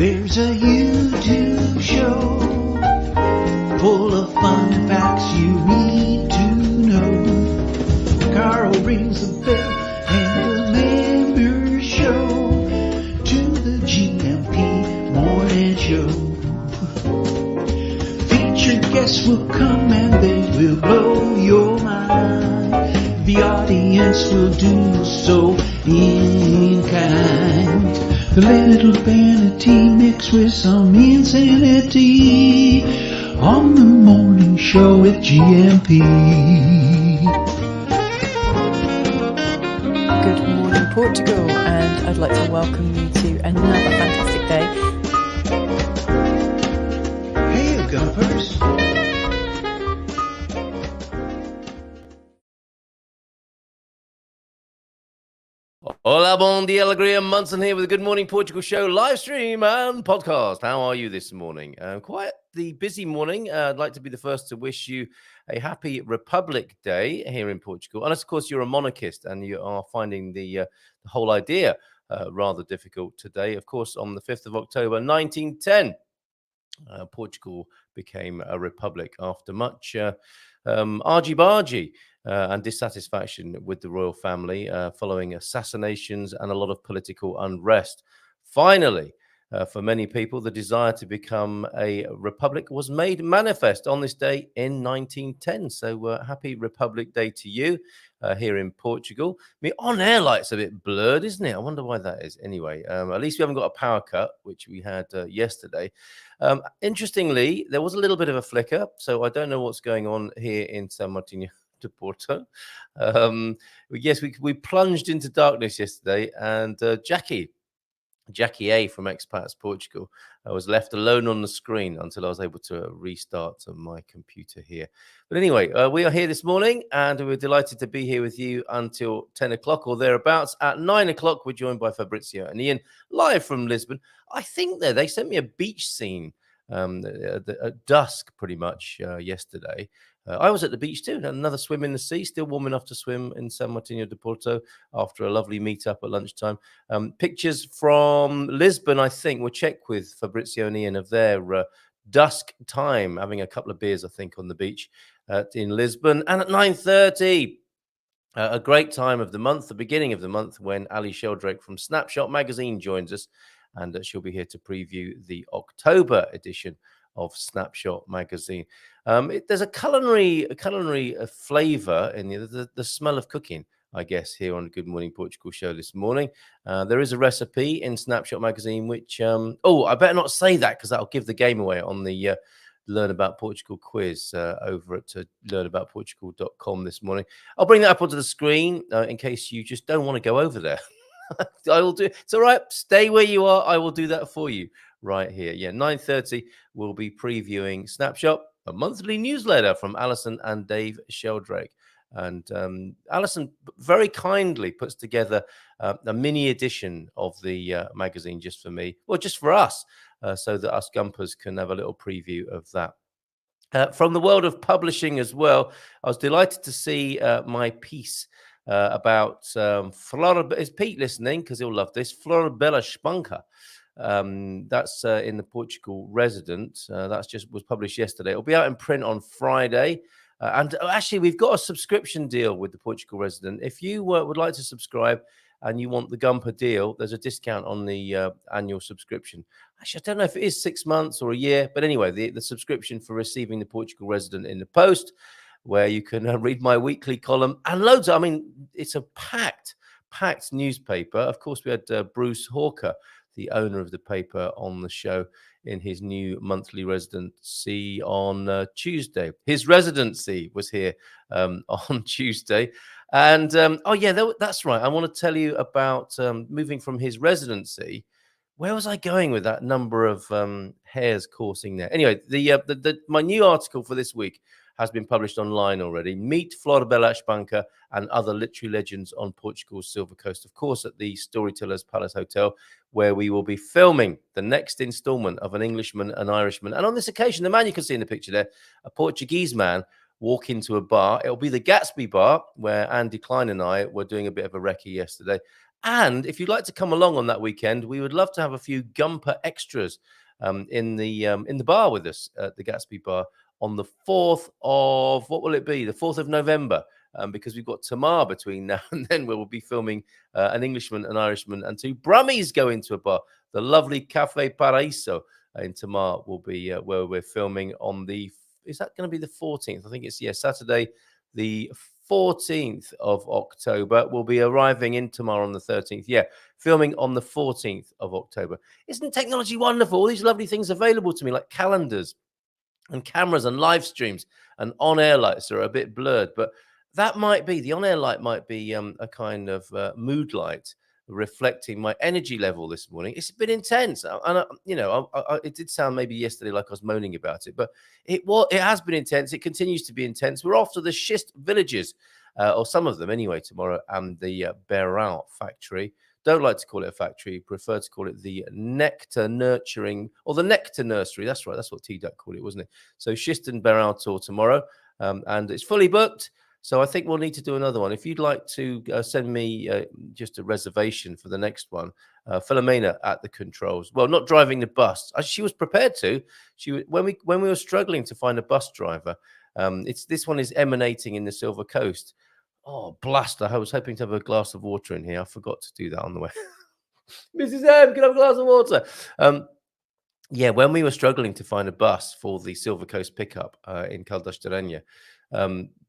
There's a YouTube show full of fun facts you need to know. Carl rings the bell and the members show to the GMP morning show. Featured guests will come and they will blow your mind. The audience will do so in kind. The little vanity mixed with some insanity on the morning show with GMP. Good morning, Portugal, and I'd like to welcome you to another fantastic day. Hey, Gumpers. Hola, bon dia, alegria. Munson here with the Good Morning Portugal show, live stream and podcast. How are you this morning? Quite the busy morning. I'd like to be the first to wish you a happy Republic Day here in Portugal. Unless, of course, you're a monarchist and you are finding the whole idea rather difficult today. Of course, on the 5th of October, 1910, Portugal became a republic after much argy-bargy and dissatisfaction with the royal family following assassinations and a lot of political unrest. Finally, for many people, the desire to become a republic was made manifest on this day in 1910. So happy Republic Day to you here in Portugal. I mean, on-air light's a bit blurred, isn't it? I wonder why that is. Anyway, at least we haven't got a power cut, which we had yesterday. Interestingly, there was a little bit of a flicker, so I don't know what's going on here in San Martin de Porto. Yes, we plunged into darkness yesterday, and Jackie A from Expats Portugal was left alone on the screen until I was able to restart my computer here. But anyway, we are here this morning, and we're delighted to be here with you until 10 o'clock or thereabouts. At 9 o'clock, we're joined by Fabrizio and Ian, live from Lisbon. I think they sent me a beach scene at dusk pretty much yesterday. I was at the beach too, another swim in the sea, still warm enough to swim in San Martin de Porto after a lovely meetup at lunchtime. Pictures from Lisbon, I think, we'll check with Fabrizio and Ian of their dusk time, having a couple of beers, I think, on the beach in Lisbon. And at 9:30, a great time of the month, the beginning of the month, when Alyson Sheldrake from Snapshot magazine joins us, and she'll be here to preview the October edition of Snapshot magazine. There's a culinary flavor in the smell of cooking, I guess, here on the Good Morning Portugal show this morning. There is a recipe in Snapshot magazine, which, I better not say that because that'll give the game away on the Learn About Portugal quiz over at learnaboutportugal.com this morning. I'll bring that up onto the screen in case you just don't want to go over there. I will do. It's all right. Stay where you are. I will do that for you right here. Yeah, 9:30. We'll be previewing Snapshot, a monthly newsletter from Alyson and Dave Sheldrake. And Alyson very kindly puts together a mini edition of the magazine just for me, or just for us, so that us Gumpers can have a little preview of that. From the world of publishing as well, I was delighted to see my piece about Flora. Is Pete listening? Because he'll love this. Floribela Espanca. That's in the Portugal Resident. That's just was published yesterday. It'll be out in print on Friday. And actually, we've got a subscription deal with the Portugal Resident. If you would like to subscribe and you want the Gumper deal, there's a discount on the annual subscription. Actually, I don't know if it is 6 months or a year, but anyway, the subscription for receiving the Portugal Resident in the post, where you can read my weekly column and loads of, it's a packed newspaper. Of course, we had Bruce Hawker, the owner of the paper, on the show in his new monthly residency on Tuesday. His residency was here on Tuesday. And, that's right. I want to tell you about moving from his residency. Where was I going with that number of hairs coursing there? Anyway, my new article for this week has been published online already. Meet Floribela Espanca and other literary legends on Portugal's Silver Coast, of course, at the Storytellers Palace Hotel, where we will be filming the next installment of An Englishman, an Irishman. And on this occasion, the man you can see in the picture there, a Portuguese man, walk into a bar. It'll be the Gatsby Bar, where Andy Klein and I were doing a bit of a recce yesterday. And if you'd like to come along on that weekend, we would love to have a few Gumper extras in the bar with us at the Gatsby Bar on the 4th of, what will it be? The 4th of November, because we've got Tamar between now and then, where we'll be filming an Englishman, an Irishman, and 2 Brummies go into a bar. The lovely Cafe Paraíso in Tamar will be where we're filming on the, is that going to be the 14th? I think it's, Saturday, the 14th of October. We'll be arriving in Tamar on the 13th. Yeah, filming on the 14th of October. Isn't technology wonderful? All these lovely things available to me, like calendars and cameras and live streams and on-air lights are a bit blurred, but that might be, the on-air light might be a kind of mood light reflecting my energy level this morning. It's been intense, and it did sound maybe yesterday like I was moaning about it, but it has been intense. It continues to be intense. We're off to the schist villages, or some of them anyway, tomorrow, and the Beran factory. Don't like to call it a factory, prefer to call it the nectar nurturing, or the nectar nursery. That's right, that's what T-Duck called it, wasn't it? So schist and Beran tour tomorrow, and it's fully booked. So I think we'll need to do another one. If you'd like to send me just a reservation for the next one, Philomena at the controls. Well, not driving the bus. She was prepared to. When we were struggling to find a bus driver. This one is emanating in the Silver Coast. Oh, blast! I was hoping to have a glass of water in here. I forgot to do that on the way. Mrs. M, can I have a glass of water? Yeah, when we were struggling to find a bus for the Silver Coast pickup in Caldas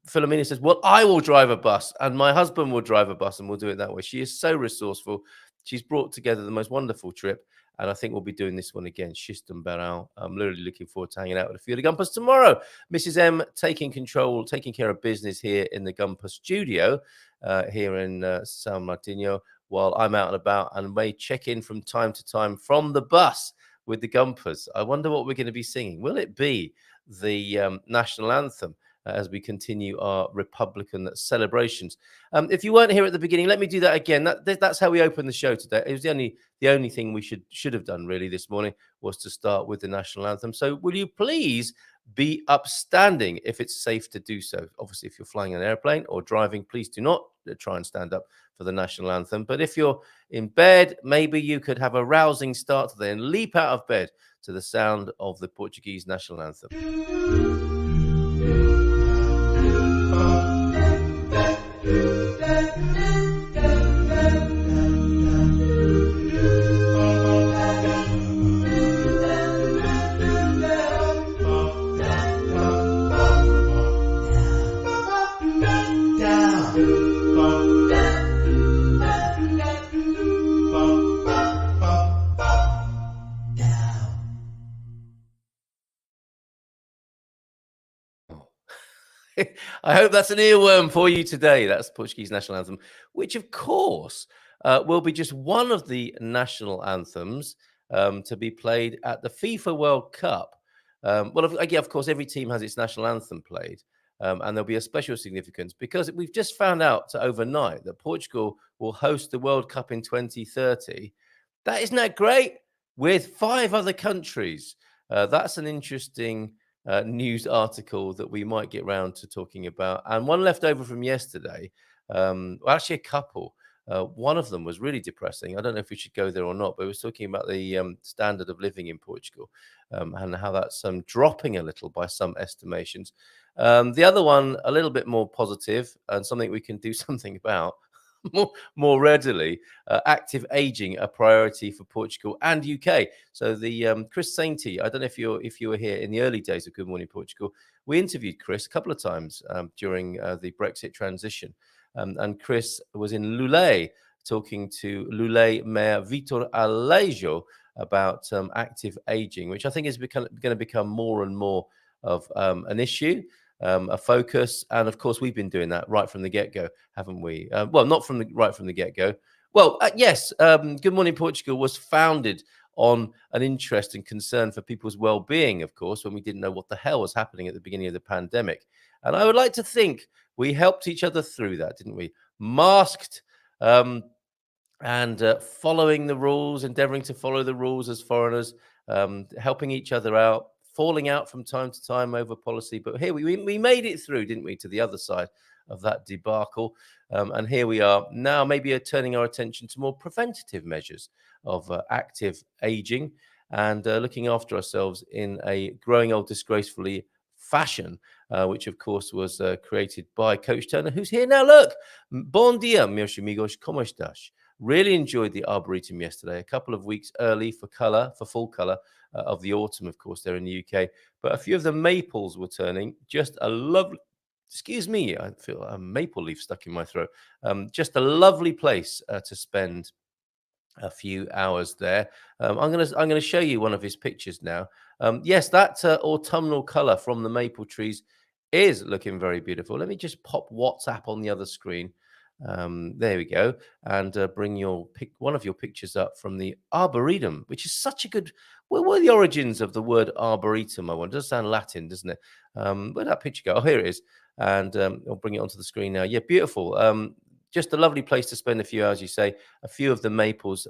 Philomena says, well, I will drive a bus and my husband will drive a bus and we'll do it that way. She is so resourceful. She's brought together the most wonderful trip. And I think we'll be doing this one again, schist and Beran. I'm literally looking forward to hanging out with a few of the Gumpers tomorrow. Mrs. M taking control, taking care of business here in the Gumper studio here in San Martino, while I'm out and about and may check in from time to time from the bus with the Gumpers. I wonder what we're going to be singing. Will it be the national anthem as we continue our Republican celebrations? If you weren't here at the beginning, let me do that again. That's how we opened the show today. It was the only thing we should have done really this morning was to start with the national anthem. So will you please be upstanding if it's safe to do so? Obviously, if you're flying an airplane or driving, please do not try and stand up for the national anthem. But if you're in bed, maybe you could have a rousing start today and leap out of bed to the sound of the Portuguese national anthem. I hope that's an earworm for you today. That's Portuguese national anthem, which of course will be just one of the national anthems to be played at the FIFA World Cup. Of course, every team has its national anthem played, and there'll be a special significance because we've just found out overnight that Portugal will host the World Cup in 2030. Isn't that great? With 5 other countries. That's an interesting news article that we might get round to talking about. And one left over from yesterday, actually a couple. One of them was really depressing. I don't know if we should go there or not, but it was talking about the standard of living in Portugal and how that's dropping a little by some estimations. The other one, a little bit more positive and something we can do something about more readily. Active aging, a priority for Portugal and UK. So the Chris Sainty, I don't know if you were here in the early days of Good Morning Portugal. We interviewed Chris a couple of times during the Brexit transition. And Chris was in Lulé talking to Lulé Mayor Vitor Alejo about active aging, which I think is going to become more and more of an issue, a focus. And of course, we've been doing that right from the get-go, haven't we? Well, not right from the get-go. Well, yes, Good Morning Portugal was founded on an interest and concern for people's well-being, of course, when we didn't know what the hell was happening at the beginning of the pandemic. And I would like to think we helped each other through that, didn't we? Masked and following the rules, endeavoring to follow the rules as foreigners, helping each other out, falling out from time to time over policy. But here we made it through, didn't we, to the other side of that debacle. And here we are now, maybe turning our attention to more preventative measures of active aging and looking after ourselves in a growing old disgracefully fashion, which of course was created by Coach Turner, who's here now. Look, bon dia, meus amigos, como estás? Really enjoyed the Arboretum yesterday, a couple of weeks early for full colour of the autumn, of course, there in the UK. But a few of the maples were turning. Just a lovely, excuse me, I feel a maple leaf stuck in my throat. Just a lovely place to spend a few hours there. I'm gonna show you one of his pictures now. Yes, that autumnal color from the maple trees is looking very beautiful. Let me just pop WhatsApp on the other screen. There we go, and bring one of your pictures up from the Arboretum, which is such a good. Where were the origins of the word Arboretum? I wonder. It does sound Latin, doesn't it? Where'd that picture go? Oh, here it is, and I'll bring it onto the screen now. Yeah, beautiful. Just a lovely place to spend a few hours, you say. A few of the maples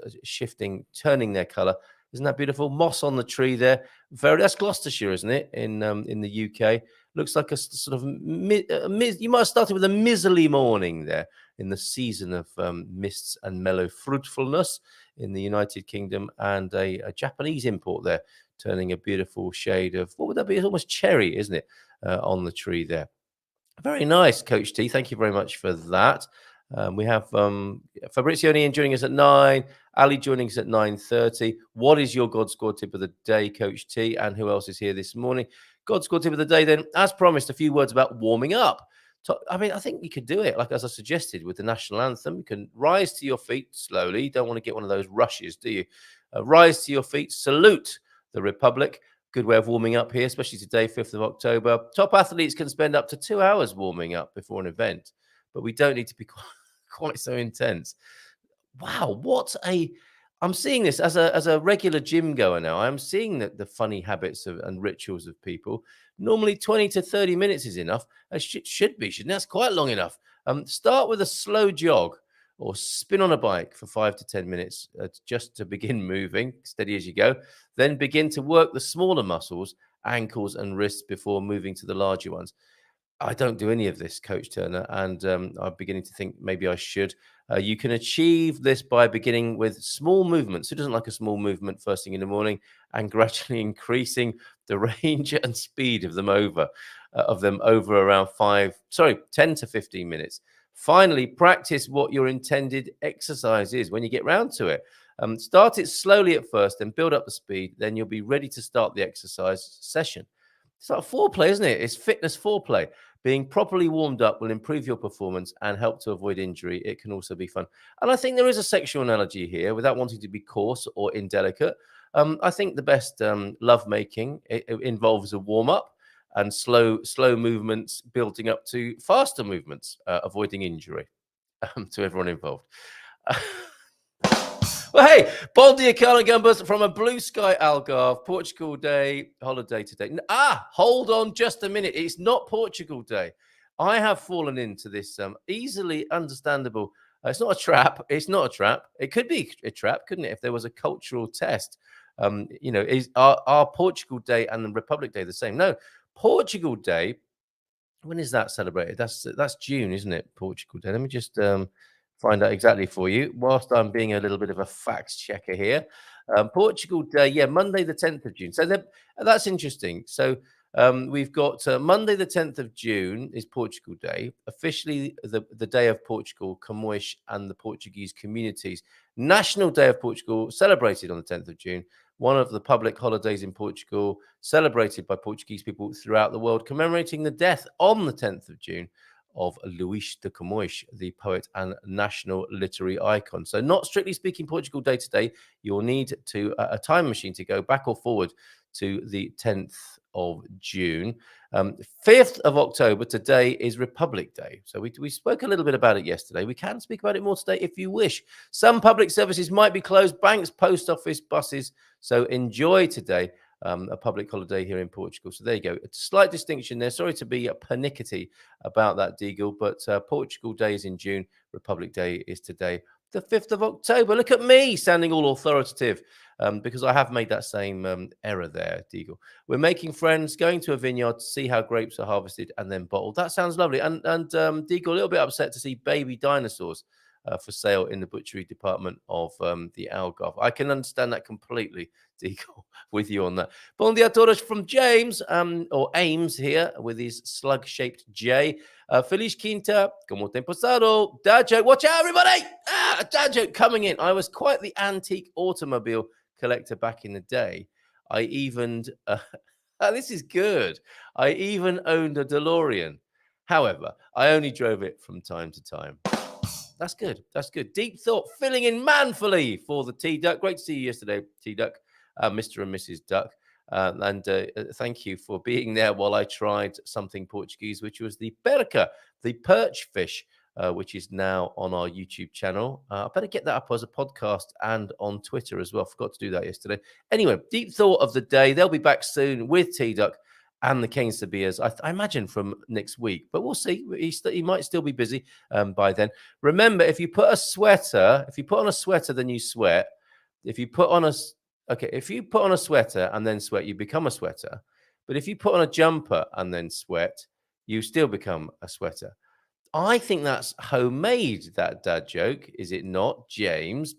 turning their color. Isn't that beautiful? Moss on the tree there. That's Gloucestershire, isn't it? In the UK. Looks like a sort of you might have started with a miserly morning there in the season of mists and mellow fruitfulness in the United Kingdom, and a Japanese import there, turning a beautiful shade of, what would that be? It's almost cherry, isn't it? On the tree there. Very nice, Coach T. Thank you very much for that. We have Fabrizio and Ian joining us at 9, Ali joining us at 9:30. What is your God Squad tip of the day, Coach T? And who else is here this morning? God Squad tip of the day, then, as promised, a few words about warming up. I mean, I think you could do it, like as I suggested, with the national anthem. You can rise to your feet slowly. You don't want to get one of those rushes, do you? Rise to your feet, salute the Republic. Good way of warming up here, especially today, 5th of October. Top athletes can spend up to 2 hours warming up before an event, but we don't need to be quite so intense. Wow, I'm seeing this as a regular gym goer now. I'm seeing that the funny habits and rituals of people. Normally 20 to 30 minutes is enough. It should be, shouldn't it? That's quite long enough. Start with a slow jog or spin on a bike for 5 to 10 minutes just to begin moving, steady as you go. Then begin to work the smaller muscles, ankles and wrists before moving to the larger ones. I don't do any of this, Coach Turner, and I'm beginning to think maybe I should. You can achieve this by beginning with small movements. Who doesn't like a small movement first thing in the morning, and gradually increasing the range and speed of them over around 10 to 15 minutes. Finally, practice what your intended exercise is when you get round to it. Start it slowly at first, then build up the speed. Then you'll be ready to start the exercise session. It's like foreplay, isn't it? It's fitness foreplay. Being properly warmed up will improve your performance and help to avoid injury. It can also be fun. And I think there is a sexual analogy here without wanting to be coarse or indelicate. I think the best love making it involves a warm up and slow movements building up to faster movements, avoiding injury to everyone involved. Well, hey, bon dia, Carl Gumbers from a blue sky Algarve, Portugal Day holiday today. Hold on just a minute. It's not Portugal Day. I have fallen into this easily understandable. It's not a trap. It's not a trap. It could be a trap, couldn't it? If there was a cultural test, is our Portugal Day and the Republic Day the same? No, Portugal Day. When is that celebrated? That's June, isn't it? Portugal Day. Let me just find out exactly for you whilst I'm being a little bit of a fact checker here. Portugal Day, Monday the 10th of June. So that's interesting. So we've got Monday the 10th of June is Portugal Day, officially the Day of Portugal, Camões and the Portuguese communities. National Day of Portugal, celebrated on the 10th of June. One of the public holidays in Portugal, celebrated by Portuguese people throughout the world, commemorating the death on the 10th of June of Luís de Camões, the poet and national literary icon. So not strictly speaking Portugal Day today. You'll need a time machine to go back or forward to the 10th of June. 5th of October, today is Republic Day. So we spoke a little bit about it yesterday. We can speak about it more today if you wish. Some public services might be closed, banks, post office, buses. So enjoy today. A public holiday here in Portugal. So there you go. It's a slight distinction there. Sorry to be pernickety about that, Deagle, but Portugal Day is in June. Republic Day is today, the 5th of October. Look at me sounding all authoritative. because I have made that same error there, Deagle. We're making friends, going to a vineyard to see how grapes are harvested and then bottled. That sounds lovely. And Deagle, a little bit upset to see baby dinosaurs for sale in the butchery department of the Algarve. I can understand that completely, Deagle, with you on that. Bon dia todos from James, or Ames here, with his slug-shaped J. Feliz Quinta, como tem pasado? Dad joke, watch out, everybody! Dad joke coming in. I was quite the antique automobile collector back in the day. I even, this is good. I even owned a DeLorean. However, I only drove it from time to time. That's good. That's good. Deep thought, filling in manfully for the T-Duck. Great to see you yesterday, T-Duck, Mr. and Mrs. Duck. And thank you for being there while I tried something Portuguese, which was the perca, the perch fish, which is now on our YouTube channel. I better get that up as a podcast and on Twitter as well. Forgot to do that yesterday. Anyway, deep thought of the day. They'll be back soon with T-Duck and the Cane Sabias, I imagine, from next week. But we'll see. He might still be busy by then. Remember, if you put on a sweater, then you sweat. If you put on a sweater and then sweat, you become a sweater. But if you put on a jumper and then sweat, you still become a sweater. I think that's homemade, that dad joke, is it not, James?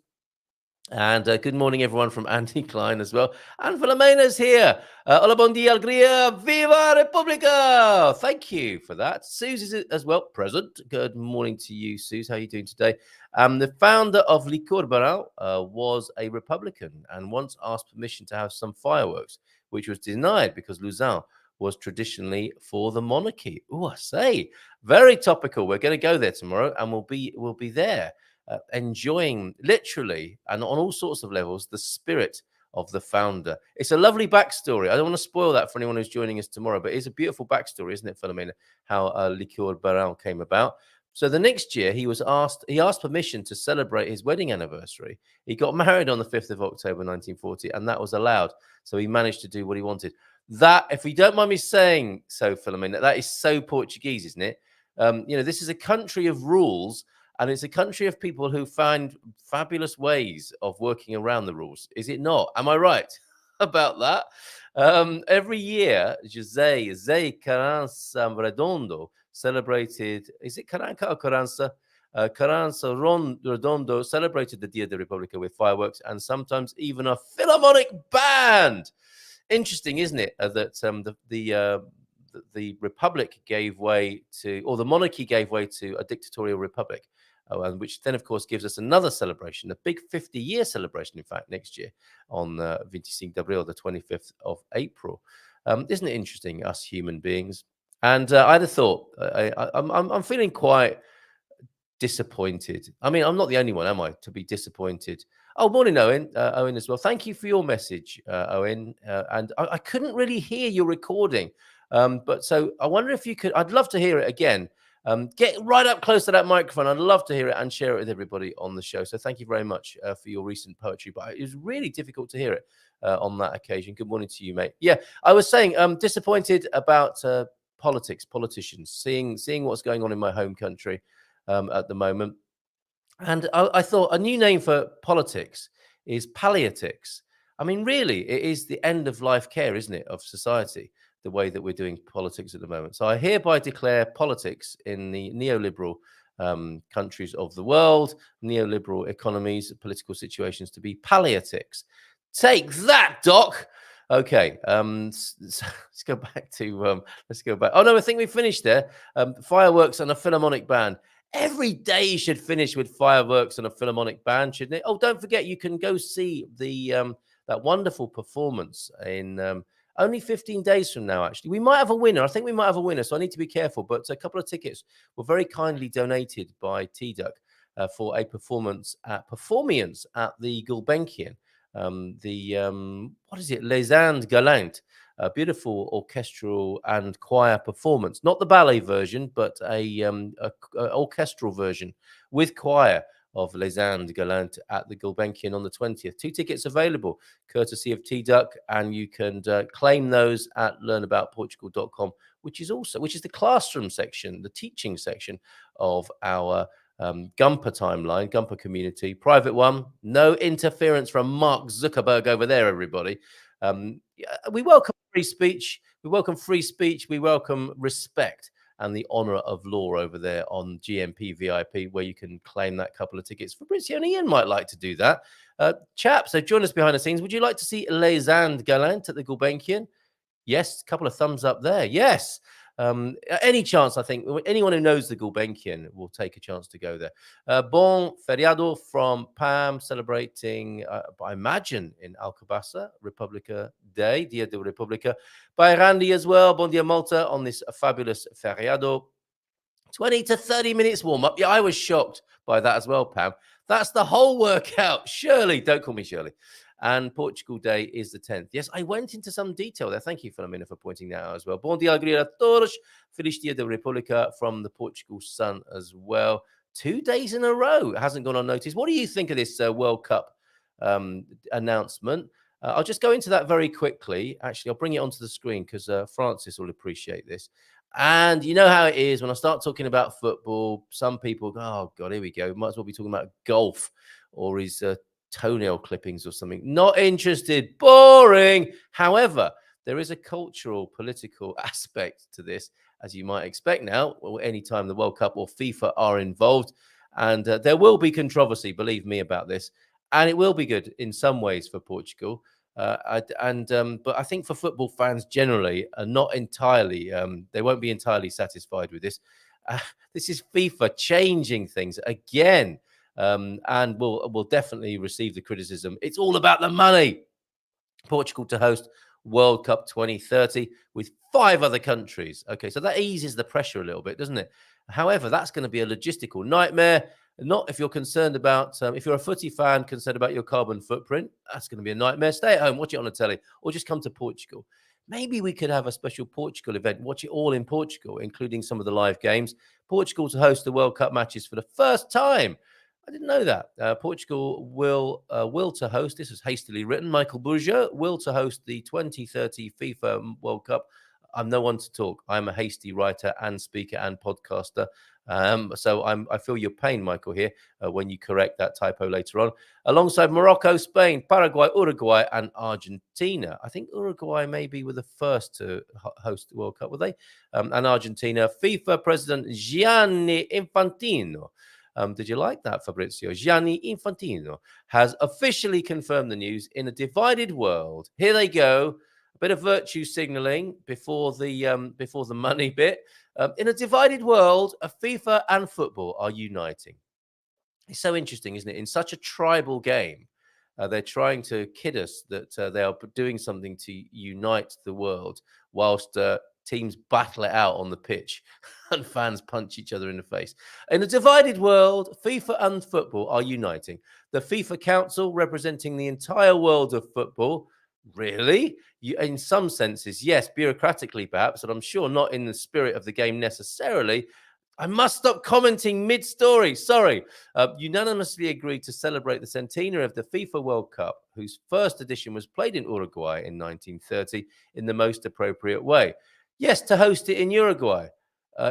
And good morning, everyone, from Andy Klein as well. And Filomena's here. Hola, bon dia, alegria, viva Republica! Thank you for that. Suze is as well, present. Good morning to you, Suze. How are you doing today? The founder of Licor Barão was a Republican and once asked permission to have some fireworks, which was denied because Lausanne was traditionally for the monarchy. Oh, I say, very topical. We're going to go there tomorrow, and we'll be there. Enjoying literally and on all sorts of levels the spirit of the founder. It's a lovely backstory. I don't want to spoil that for anyone who's joining us tomorrow, but it's a beautiful backstory, isn't it, Philomena, how Licor Barão came about. So the next year he asked permission to celebrate his wedding anniversary. He got married on the 5th of October 1940, and that was allowed. So he managed to do what he wanted. That, if you don't mind me saying so, Philomena, that is so Portuguese, isn't it? This is a country of rules. And it's a country of people who find fabulous ways of working around the rules. Is it not? Am I right about that? Every year, José Carranza Redondo celebrated, is it Carranza or Carranza? Carranza Redondo celebrated the Dia de República with fireworks and sometimes even a Philharmonic band. Interesting, isn't it? That the Republic gave way to, or the monarchy gave way to a dictatorial republic. Which then, of course, gives us another celebration, a big 50-year celebration, in fact, next year on 25 de Abril, the 25th of April. Isn't it interesting, us human beings? And I had a thought. I'm feeling quite disappointed. I mean, I'm not the only one, am I, to be disappointed? Oh, morning, Owen. Owen as well. Thank you for your message, Owen. And I couldn't really hear your recording. But so I wonder if you could, I'd love to hear it again. Get right up close to that microphone. I'd love to hear it and share it with everybody on the show. So thank you very much for your recent poetry. But it was really difficult to hear it on that occasion. Good morning to you, mate. Yeah, I was saying I'm disappointed about politicians, seeing what's going on in my home country at the moment. And I thought a new name for politics is palliatics. I mean, really, it is the end of life care, isn't it, of society, the way that we're doing politics at the moment. So I hereby declare politics in the neoliberal countries of the world, neoliberal economies, political situations to be palliatics. Take that, Doc. Okay, let's go back to, Oh, no, I think we finished there. Fireworks and a Philharmonic band. Every day should finish with fireworks and a Philharmonic band, shouldn't it? Oh, don't forget, you can go see the that wonderful performance in only 15 days from now, actually. We might have a winner. I think we might have a winner, so I need to be careful. But a couple of tickets were very kindly donated by T-Duck for a performance at the Gulbenkian. What is it? Les Indes Galantes. A beautiful orchestral and choir performance. Not the ballet version, but a orchestral version with choir of Les Indes Galantes at the Gulbenkian on the 20th. 2 tickets available, courtesy of T-Duck, and you can claim those at learnaboutportugal.com, which is the classroom section, the teaching section of our Gumper timeline, Gumper community, private one. No interference from Mark Zuckerberg over there, everybody. We welcome free speech. We welcome free speech. We welcome respect and the honour of law over there on GMP VIP, where you can claim that couple of tickets. Fabrizio and Ian might like to do that. Chaps, so join us behind the scenes. Would you like to see Les Andes Galant at the Gulbenkian? Yes, a couple of thumbs up there. Yes. Any chance, I think, anyone who knows the Gulbenkian will take a chance to go there. Bon feriado from Pam, celebrating, I imagine, in Alcobaça, Republica Day, Dia de Republica. By Randy as well, Bon Dia Malta, on this fabulous feriado. 20 to 30 minutes warm-up. Yeah, I was shocked by that as well, Pam. That's the whole workout. Shirley, don't call me Shirley. And Portugal Day is the 10th. Yes, I went into some detail there. Thank you, Filomena, for pointing that out as well. Bom dia, alegria a todos. Feliz Dia da República from the Portugal Sun as well. 2 days in a row. It hasn't gone unnoticed. What do you think of this World Cup announcement? I'll just go into that very quickly. Actually, I'll bring it onto the screen because Francis will appreciate this. And you know how it is when I start talking about football, some people go, oh, God, here we go. Might as well be talking about golf or his toenail clippings or something. Not interested. Boring. However, there is a cultural, political aspect to this, as you might expect now, anytime the World Cup or FIFA are involved. And there will be controversy, believe me, about this. And it will be good in some ways for Portugal. But I think for football fans generally, not entirely, they won't be entirely satisfied with this. This is FIFA changing things again, and will definitely receive the criticism. It's all about the money. Portugal to host World Cup 2030 with 5 other countries. Okay, so that eases the pressure a little bit, doesn't it? However, that's going to be a logistical nightmare. Not if you're concerned about, if you're a footy fan concerned about your carbon footprint, that's going to be a nightmare. Stay at home, watch it on the telly, or just come to Portugal. Maybe we could have a special Portugal event, watch it all in Portugal, including some of the live games. Portugal to host the World Cup matches for the first time. I didn't know that. Portugal will to host, this was hastily written, Michael Buja will to host the 2030 FIFA World Cup. I'm no one to talk. I'm a hasty writer and speaker and podcaster. So I feel your pain, Michael, here when you correct that typo later on. Alongside Morocco, Spain, Paraguay, Uruguay, and Argentina. I think Uruguay maybe were the first to host the World Cup, were they? And Argentina, FIFA President Gianni Infantino. Did you like that, Fabrizio? Gianni Infantino has officially confirmed the news in a divided world. Here they go. A bit of virtue signaling before the money bit. In a divided world, FIFA and football are uniting. It's so interesting, isn't it? In such a tribal game, they're trying to kid us that they are doing something to unite the world whilst teams battle it out on the pitch and fans punch each other in the face. In a divided world, FIFA and football are uniting. The FIFA Council, representing the entire world of football, really? In some senses, yes, bureaucratically perhaps, but I'm sure not in the spirit of the game necessarily. I must stop commenting mid-story. Sorry. Unanimously agreed to celebrate the centenary of the FIFA World Cup, whose first edition was played in Uruguay in 1930, in the most appropriate way. Yes, to host it in Uruguay.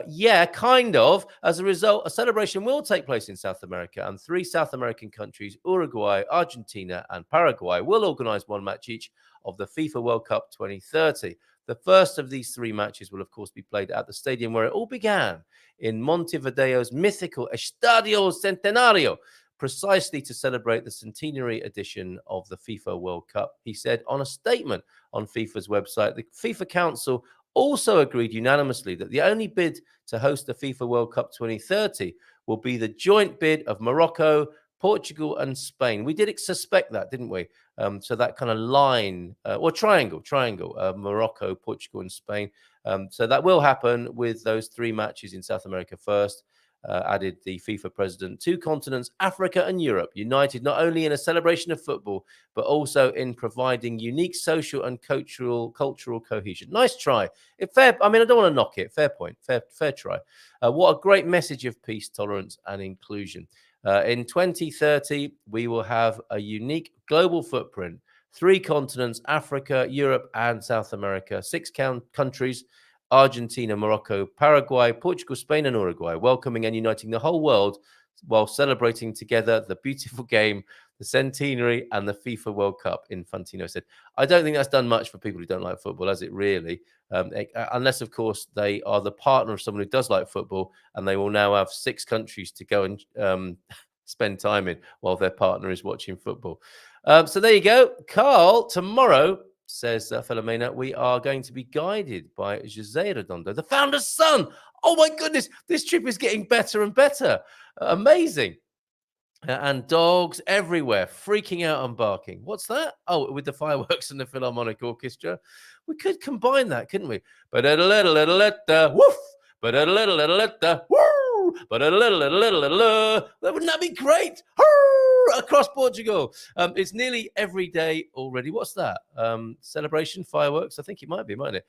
Yeah, kind of. As a result, a celebration will take place in South America, and 3 South American countries, Uruguay, Argentina, and Paraguay, will organize 1 match each of the FIFA World Cup 2030. The first of these 3 matches will, of course, be played at the stadium where it all began, in Montevideo's mythical Estadio Centenario, precisely to celebrate the centenary edition of the FIFA World Cup. He said on a statement on FIFA's website, the FIFA Council also agreed unanimously that the only bid to host the FIFA World Cup 2030 will be the joint bid of Morocco, Portugal, and Spain. We did suspect that, didn't we? So that kind of line, or triangle, Morocco, Portugal, and Spain. So that will happen with those 3 matches in South America first. Added the FIFA president, 2 continents, Africa and Europe, united not only in a celebration of football, but also in providing unique social and cultural cohesion. Nice try. I don't want to knock it. Fair point. Fair try. What a great message of peace, tolerance, and inclusion. In 2030, we will have a unique global footprint. 3 continents, Africa, Europe, and South America. 6 countries, Argentina, Morocco, Paraguay, Portugal, Spain, and Uruguay, welcoming and uniting the whole world while celebrating together the beautiful game, the centenary, and the FIFA World Cup. Infantino said, I don't think that's done much for people who don't like football, has it really? Unless, of course, they are the partner of someone who does like football, and they will now have 6 countries to go and spend time in while their partner is watching football. So there you go. Carl, tomorrow, says Philomena, we are going to be guided by José Redondo, the founder's son. Oh my goodness, this trip is getting better and better. Amazing. And dogs everywhere, freaking out and barking. What's that? Oh, with the fireworks and the Philharmonic Orchestra. We could combine that, couldn't we? But a little, woof. But a little, woo. But a little, wouldn't that be great? Across Portugal. It's nearly every day already. What's that? Celebration, fireworks? I think it might be, mightn't it?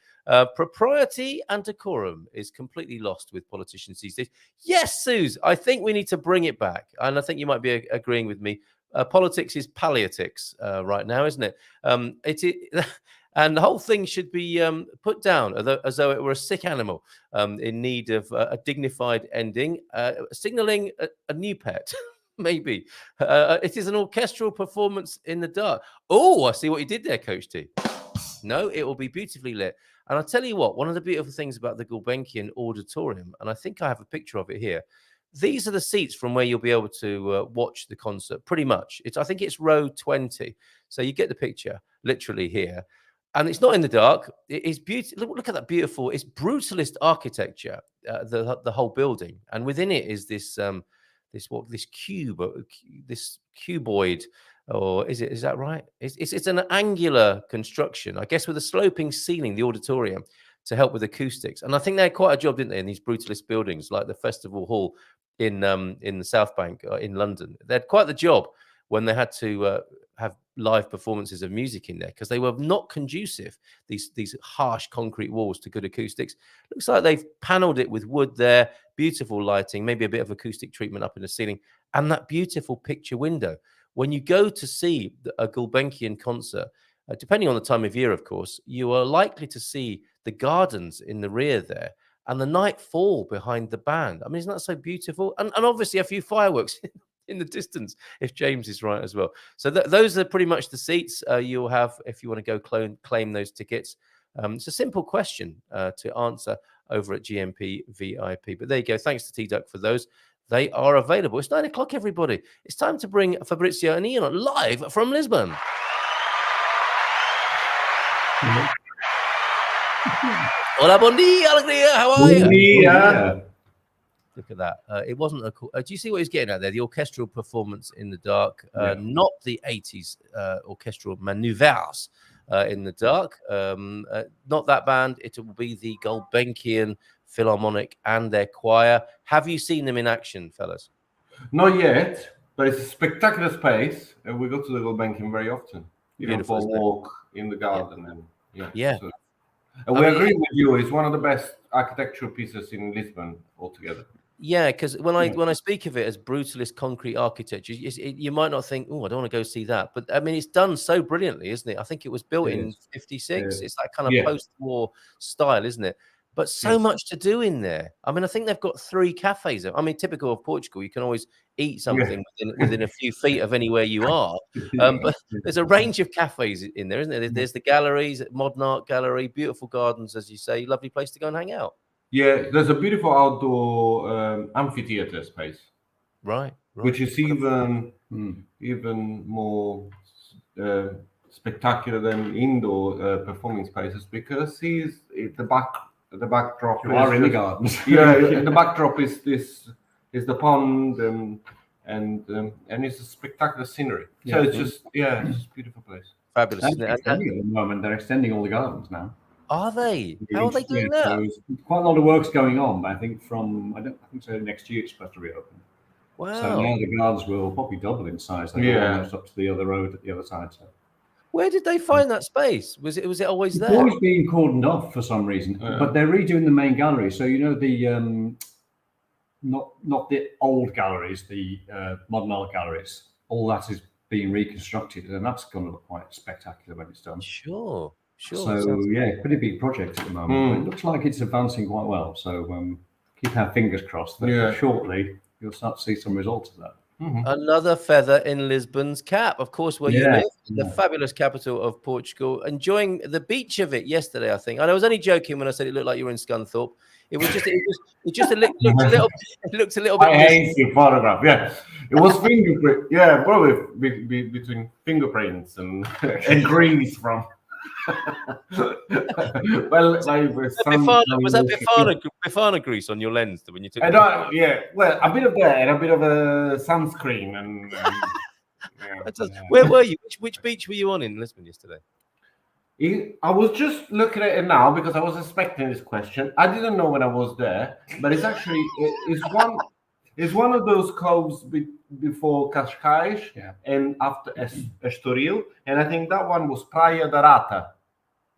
Propriety and decorum is completely lost with politicians these days. Yes, Suze, I think we need to bring it back. And I think you might be agreeing with me. Politics is palliatics right now, isn't it? And the whole thing should be put down as though it were a sick animal in need of a dignified ending, signaling a new pet. Maybe. It is an orchestral performance in the dark. Oh, I see what you did there, Coach T. No, it will be beautifully lit. And I'll tell you what, one of the beautiful things about the Gulbenkian Auditorium, and I think I have a picture of it here, these are the seats from where you'll be able to watch the concert, pretty much. I think it's row 20. So you get the picture, literally here. And it's not in the dark. It is beautiful. Look at that beautiful, it's brutalist architecture, the whole building. And within it is this cuboid, or is that right? It's an angular construction, I guess, with a sloping ceiling, the auditorium, to help with acoustics. And I think they had quite a job, didn't they, in these brutalist buildings like the Festival Hall in the South Bank in London. They had quite the job when they had to have live performances of music in there, because they were not conducive, these harsh concrete walls, to good acoustics. Looks like they've paneled it with wood there, beautiful lighting, maybe a bit of acoustic treatment up in the ceiling, and that beautiful picture window. When you go to see a Gulbenkian concert, depending on the time of year, of course, you are likely to see the gardens in the rear there and the night fall behind the band. I mean, isn't that so beautiful? And obviously a few fireworks in the distance, if James is right as well. So those are pretty much the seats you'll have if you want to go claim those tickets. It's a simple question to answer over at GMP VIP. But there you go. Thanks to T-Duck for those. They are available. It's 9 o'clock, everybody. It's time to bring Fabrizio and Ian on live from Lisbon. Hola, bon dia, alegria. How are you? Look at that. It wasn't a cool. Do you see what he's getting at there? The orchestral performance in the dark, not the 80s orchestral maneuvers in the dark. Not that band. It will be the Gulbenkian Philharmonic and their choir. Have you seen them in action, fellas? Not yet, but it's a spectacular space, and we go to the Gulbenkian very often. Even for a walk in the garden. So, and we agree with you. It's one of the best architectural pieces in Lisbon altogether. Yeah, because when I speak of it as brutalist concrete architecture, you might not think, oh, I don't want to go see that. But I mean, it's done so brilliantly, isn't it? I think it was built in 56. It's that kind of post-war style, isn't it? But so much to do in there. I mean, I think they've got 3 cafes. I mean, typical of Portugal, you can always eat something within a few feet of anywhere you are. But there's a range of cafes in there, isn't there? There's the galleries, modern art gallery, beautiful gardens, as you say, lovely place to go and hang out. Yeah, there's a beautiful outdoor amphitheater space. Right. Which is even more spectacular than indoor performing spaces, because the backdrop. You are in the gardens. The backdrop is the pond, and it's a spectacular scenery. So it's just it's just a beautiful place. Fabulous. Isn't it? At the moment, they're extending all the gardens now. Are they? How are they doing that? So quite a lot of work's going on, but I think next year it's supposed to reopen. Wow. So now the gardens will probably double in size. They go almost up to the other road at the other side. So. Where did they find that space? Was it always there? It's always being cordoned off for some reason. But they're redoing the main gallery. So the not the old galleries, the modern art galleries. All that is being reconstructed, and that's going to look quite spectacular when it's done. Sure. So pretty big project at the moment. It looks like it's advancing quite well. So keep our fingers crossed that shortly you'll start to see some results of that. Another feather in Lisbon's cap, of course, where you live, the fabulous capital of Portugal. Enjoying the beach of it yesterday, I think. And I was only joking when I said it looked like you were in Scunthorpe. It was just, looked a little bit. I hate your photograph. Yeah, it was fingerprint. Yeah, probably between fingerprints and grease from. Well, like was that Bifana grease on your lens when you took? Well, a bit of that and a bit of a sunscreen and. Where were you? Which beach were you on in Lisbon yesterday? I was just looking at it now because I was expecting this question. I didn't know when I was there, but it's actually it's one of those coves before Cascais and after Estoril, and I think that one was Praia da Rata.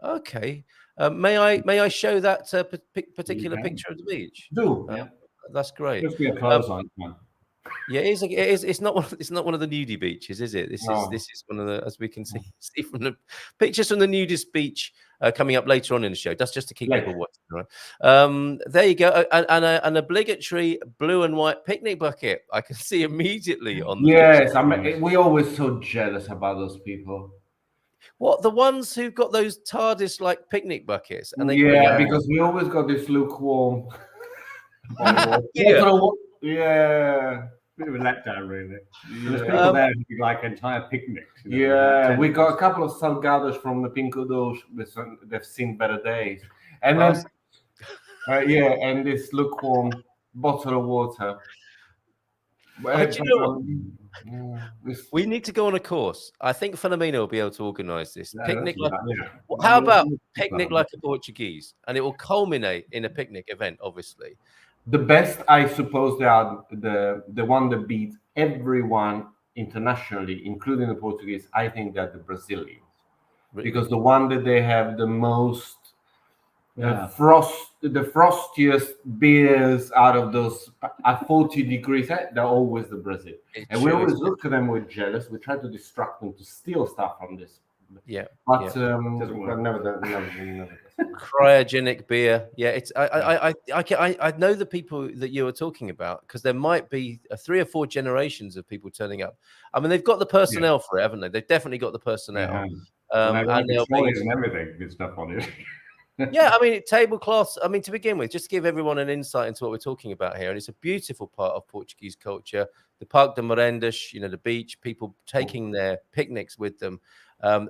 Okay, may I show that particular picture of the beach? Do that's great. Just be a close on, man. Yeah, it is. It's not one of the nudie beaches, is it? This is one of the, as we can see from the pictures from the nudist beach coming up later on in the show. That's just to keep people watching, right? There you go, an obligatory blue and white picnic bucket. I can see immediately on the Yes, I mean, we're always so jealous about those people. What, the ones who've got those TARDIS-like picnic buckets? And they because we always got this lukewarm. Bit of a letdown, really. There's people there who do like entire picnics. We got a couple of salgados from the Pinco Doce. They've seen better days. And then, and this lukewarm bottle of water. Do you know what? We need to go on a course. I think Philomena will be able to organise this. How about picnic like a Portuguese? And it will culminate in a picnic event, obviously. The best, I suppose, they are the one that beats everyone internationally, including the Portuguese. I think that the Brazilians, because the one that they have the most the frostiest beers out of those at 40 degrees, they're always the Brazil. We always look at them with jealous. We try to distract them to steal stuff from this. But never. Cryogenic beer. Yeah, it's I know the people that you were talking about, because there might be 3 or 4 generations of people turning up. I mean, they've got the personnel for it, haven't they? They've definitely got the personnel. And they'll be and everything, good stuff on it. Yeah, I mean, tablecloths. I mean, to begin with, just to give everyone an insight into what we're talking about here, and it's a beautiful part of Portuguese culture. The Parque de Merendas, the beach, people taking their picnics with them, what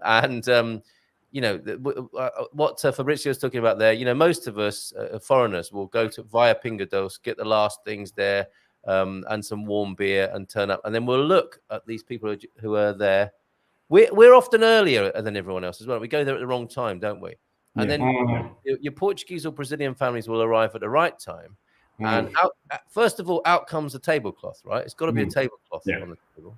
Fabrizio was talking about there. Most of us foreigners will go via Pingo Doce, get the last things there, and some warm beer, and turn up, and then we'll look at these people who are there. We're often earlier than everyone else as well. We go there at the wrong time, don't we? And then your Portuguese or Brazilian families will arrive at the right time. And first of all, out comes the tablecloth, right? It's got to be a tablecloth on the table.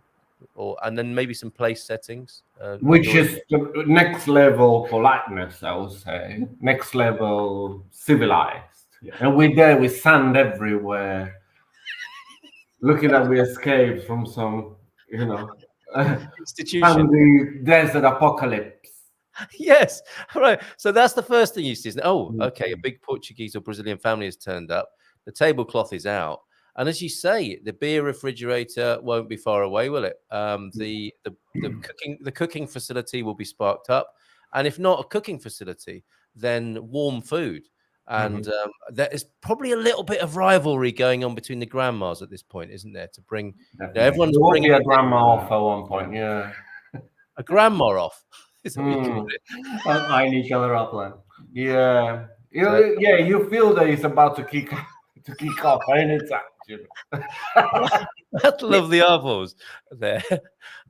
And then maybe some place settings. Which is the next level politeness, I would say. Next level civilized. Yeah. And we're there with sand everywhere. Looking like we escaped from some, institution. The desert apocalypse. Yes, right. So that's the first thing you see. Okay, a big Portuguese or Brazilian family has turned up. The tablecloth is out, and as you say, the beer refrigerator won't be far away, will it? The cooking facility will be sparked up, and if not a cooking facility, then warm food. And there is probably a little bit of rivalry going on between the grandmas at this point, isn't there? To bring everyone's bringing a grandma off at one point, a grandma off. Eyeing each other up, like. You feel that it's about to kick off any time. I love the arvos there.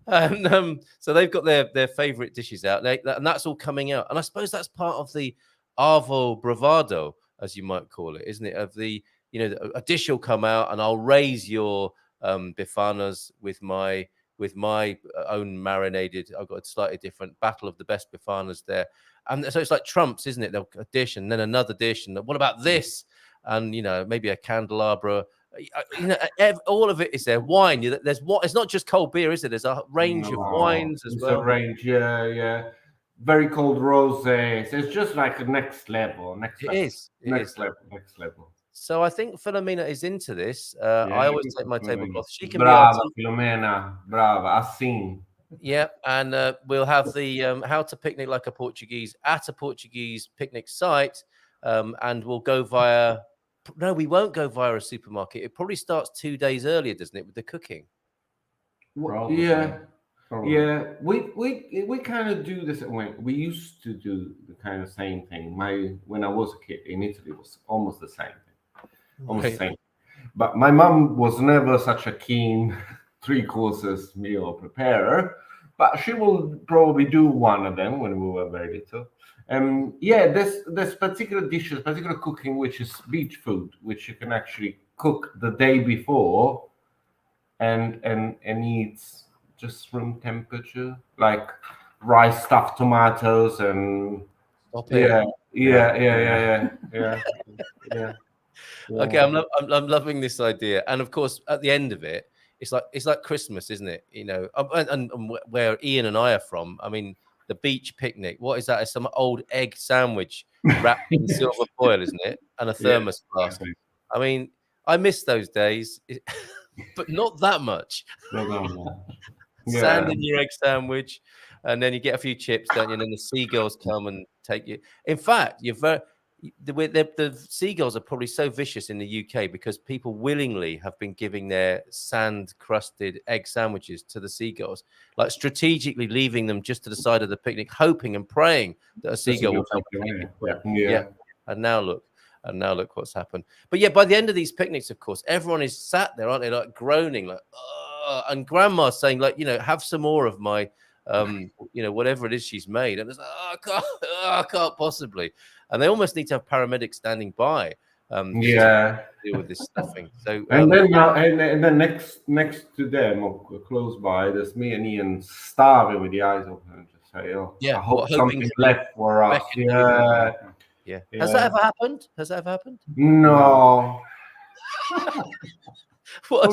And so they've got their favorite dishes out, and that's all coming out. And I suppose that's part of the arvo bravado, as you might call it, isn't it? Of the, a dish will come out, and I'll raise your bifanas with my own marinated. I've got a slightly different battle of the best bifanas there. And so it's like trumps, isn't it? A dish and then another dish. And what about this? And, maybe a candelabra. All of it is there. Wine. There's what? It's not just cold beer, is it? There's a range of wines as well. A range, yeah. Very cold rosés. It's just like a next level. Next level. So I think Philomena is into this. I always take my tablecloth. She can Brava, be Filomena, brava, assim. Yeah, and we'll have the how to picnic like a Portuguese at a Portuguese picnic site, and we'll go via. No, we won't go via a supermarket. It probably starts 2 days earlier, doesn't it, with the cooking? Probably. Yeah. Probably. Yeah, we kind of do this when we used to do the kind of same thing. When I was a kid in Italy, it was almost the same thing, almost the same. But my mom was never such a keen 3 courses meal preparer, but she will probably do one of them when we were very little. Yeah, there's particular dishes, particular cooking, which is beach food, which you can actually cook the day before and eat just room temperature, like rice stuffed tomatoes and yeah. Okay, I'm loving this idea, and of course, at the end of it, it's like Christmas, isn't it? You know, and where Ian and I are from, I mean, the beach picnic. What is that? It's some old egg sandwich wrapped in silver foil, isn't it? And a thermos flask. I mean, I miss those days, but not that much. Sand in your egg sandwich, and then you get a few chips, don't you? And then the seagulls come and take you. In fact, the seagulls are probably so vicious in the UK because people willingly have been giving their sand-crusted egg sandwiches to the seagulls, like strategically leaving them just to the side of the picnic, hoping and praying that a seagull will come. And now look what's happened. But yeah, by the end of these picnics, of course, everyone is sat there, aren't they? Like groaning, like, and grandma's saying, like, you know, have some more of my, you know, whatever it is she's made. And it's like, I can't possibly. And they almost need to have paramedics standing by. To deal with this stuffing. So and then next to them or close by, there's me and Ian starving with the eyes open and just say, I hope something left for us. Yeah. Has that ever happened? No. What,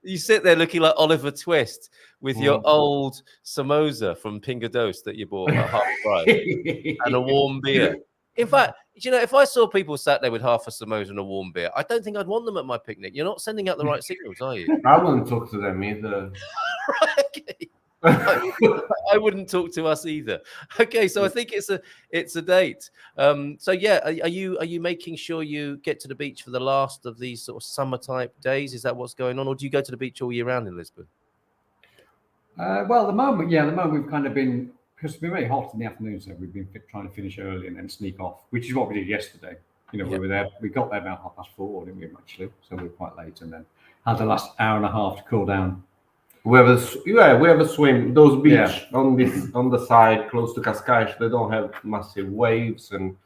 you sit there looking like Oliver Twist with your old samosa from Pingados that you bought at half price and a warm beer. In fact, you know, if I saw people sat there with half a samosa and a warm beer, I don't think I'd want them at my picnic. You're not sending out the right signals, are you? I wouldn't talk to them either. Okay. I wouldn't talk to us either. Okay, so I think it's a date. So yeah, are you making sure you get to the beach for the last of these sort of summer type days? Is that what's going on, or do you go to the beach all year round in Lisbon? Well, at the moment we've kind of been, because it's been very hot in the afternoon, so we've been trying to finish early and then sneak off, which is what we did yesterday. You know, we were there. We got there about 4:30, didn't we? Actually, so we were quite late, and then had the last hour and a half to cool down. We have a swim. Those beach on the side close to Cascais, they don't have massive waves, and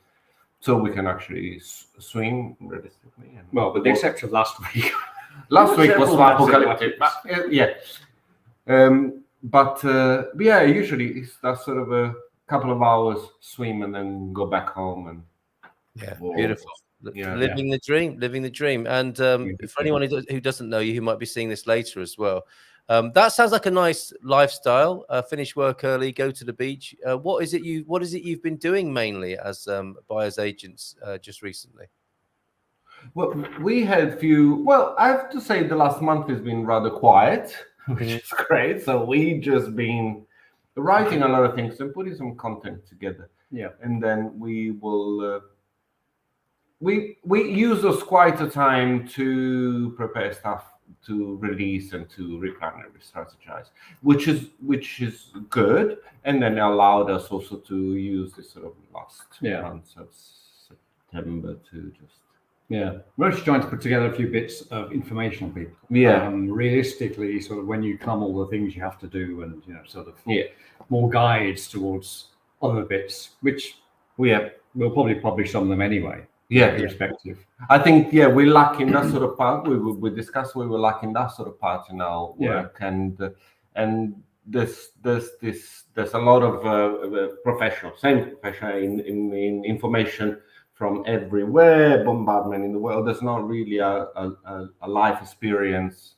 so we can actually swim realistically. Well, with the exception of last week. Last week was apocalyptic. Usually it's that sort of a couple of hours swim and then go back home and beautiful. Living the dream. And for anyone who doesn't know you, who might be seeing this later as well, that sounds like a nice lifestyle. Finish work early, go to the beach. What is it you've been doing mainly as buyers agents just recently? Well, we had few. Well, I have to say the last month has been rather quiet, which is great. So we just been writing a lot of things and putting some content together. Yeah, and then we will. We use those quite a time to prepare stuff to release and to replan and re-strategize, which is good, and then allowed us also to use this sort of last month of September to just. Yeah, we're actually trying to put together a few bits of information on people. Yeah, realistically, sort of when you come, all the things you have to do, and sort of more guides towards other bits, which we'll probably publish some of them anyway. Irrespective. I think we lack in that sort of part. We discussed we were lacking that sort of part in our work, and there's a lot of professional in information from everywhere, bombardment in the world. There's not really a life experience,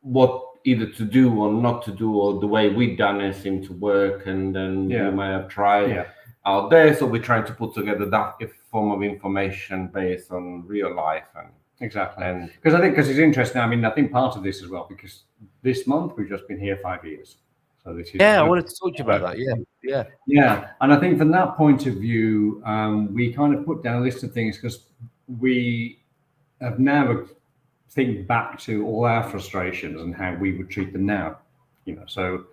what either to do or not to do, or the way we've done it seem to work, and then you might have tried out there. So we're trying to put together that form of information based on real life. And exactly. And because it's interesting. I mean, I think part of this as well, because this month we've just been here 5 years. So this is I wanted to talk to you about that. Yeah. And I think from that point of view, we kind of put down a list of things because we have now think back to all our frustrations and how we would treat them now. So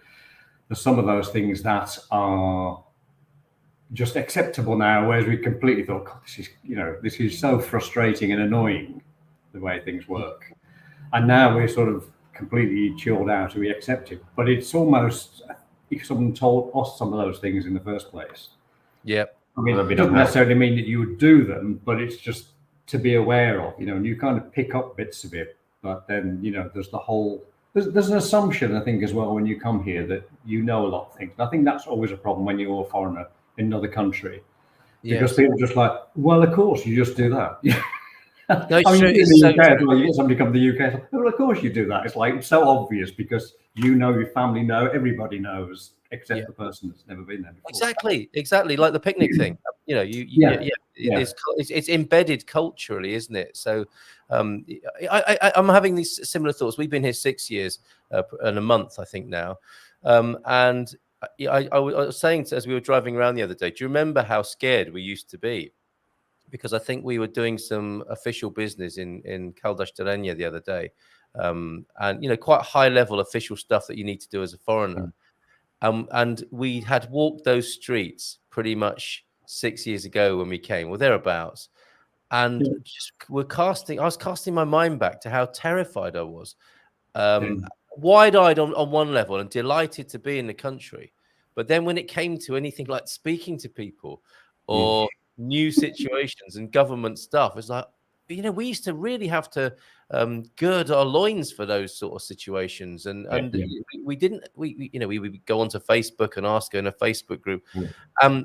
there's some of those things that are just acceptable now, whereas we completely thought, God, this is so frustrating and annoying the way things work. And now we're sort of completely chilled out and we accept it. But it's almost if someone told us some of those things in the first place. Yeah. I mean, it doesn't necessarily mean that you would do them, but it's just to be aware of, and you kind of pick up bits of it. But then, there's the whole, there's an assumption, I think, as well, when you come here that a lot of things. And I think that's always a problem when you're a foreigner in another country. Because people are just like, well, of course, you just do that. No, I mean, in the UK, you get somebody come to the UK, like, well, of course you do that. It's like, it's so obvious because your family know, everybody knows, except the person that's never been there before. Exactly, like the picnic thing. It's embedded culturally, isn't it? So I'm having these similar thoughts. We've been here 6 years and a month, I think now, and I was saying as we were driving around the other day, do you remember how scared we used to be? Because I think we were doing some official business in Caldas de Rainha the other day, and quite high level official stuff that you need to do as a foreigner. And we had walked those streets pretty much 6 years ago when we came, or thereabouts, and I was casting my mind back to how terrified I was, wide-eyed on one level and delighted to be in the country, but then when it came to anything like speaking to people or new situations and government stuff, it's like, we used to really have to gird our loins for those sort of situations, and we didn't. We would go onto Facebook and ask in a Facebook group.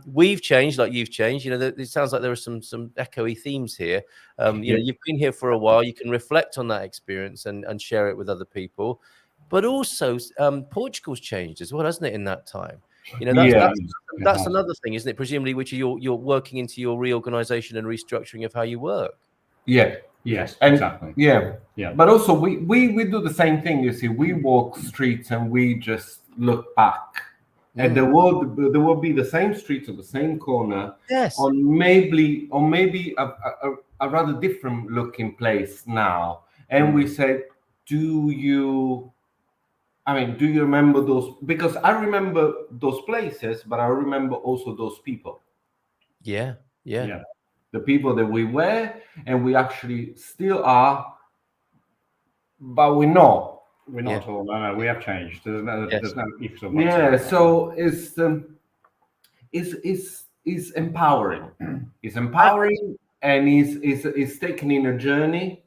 We've changed, like you've changed. It sounds like there are some echoey themes here. You've been here for a while. You can reflect on that experience and share it with other people. But also, Portugal's changed as well, hasn't it? In that time, that's another thing, isn't it? Presumably, which you're working into your reorganization and restructuring of how you work. Yeah. Yes. And exactly. Yeah. But also, we do the same thing. You see, we walk streets and we just look back, and there will be the same streets or the same corner. Yes. On maybe a rather different looking place now, and we say, do you remember those? Because I remember those places, but I remember also those people. Yeah. The people that we were and we actually still are, but we're not. We're not all. No, we have changed. There's no ifs or buts. Yeah, so it's empowering. It's empowering, and is taking in a journey,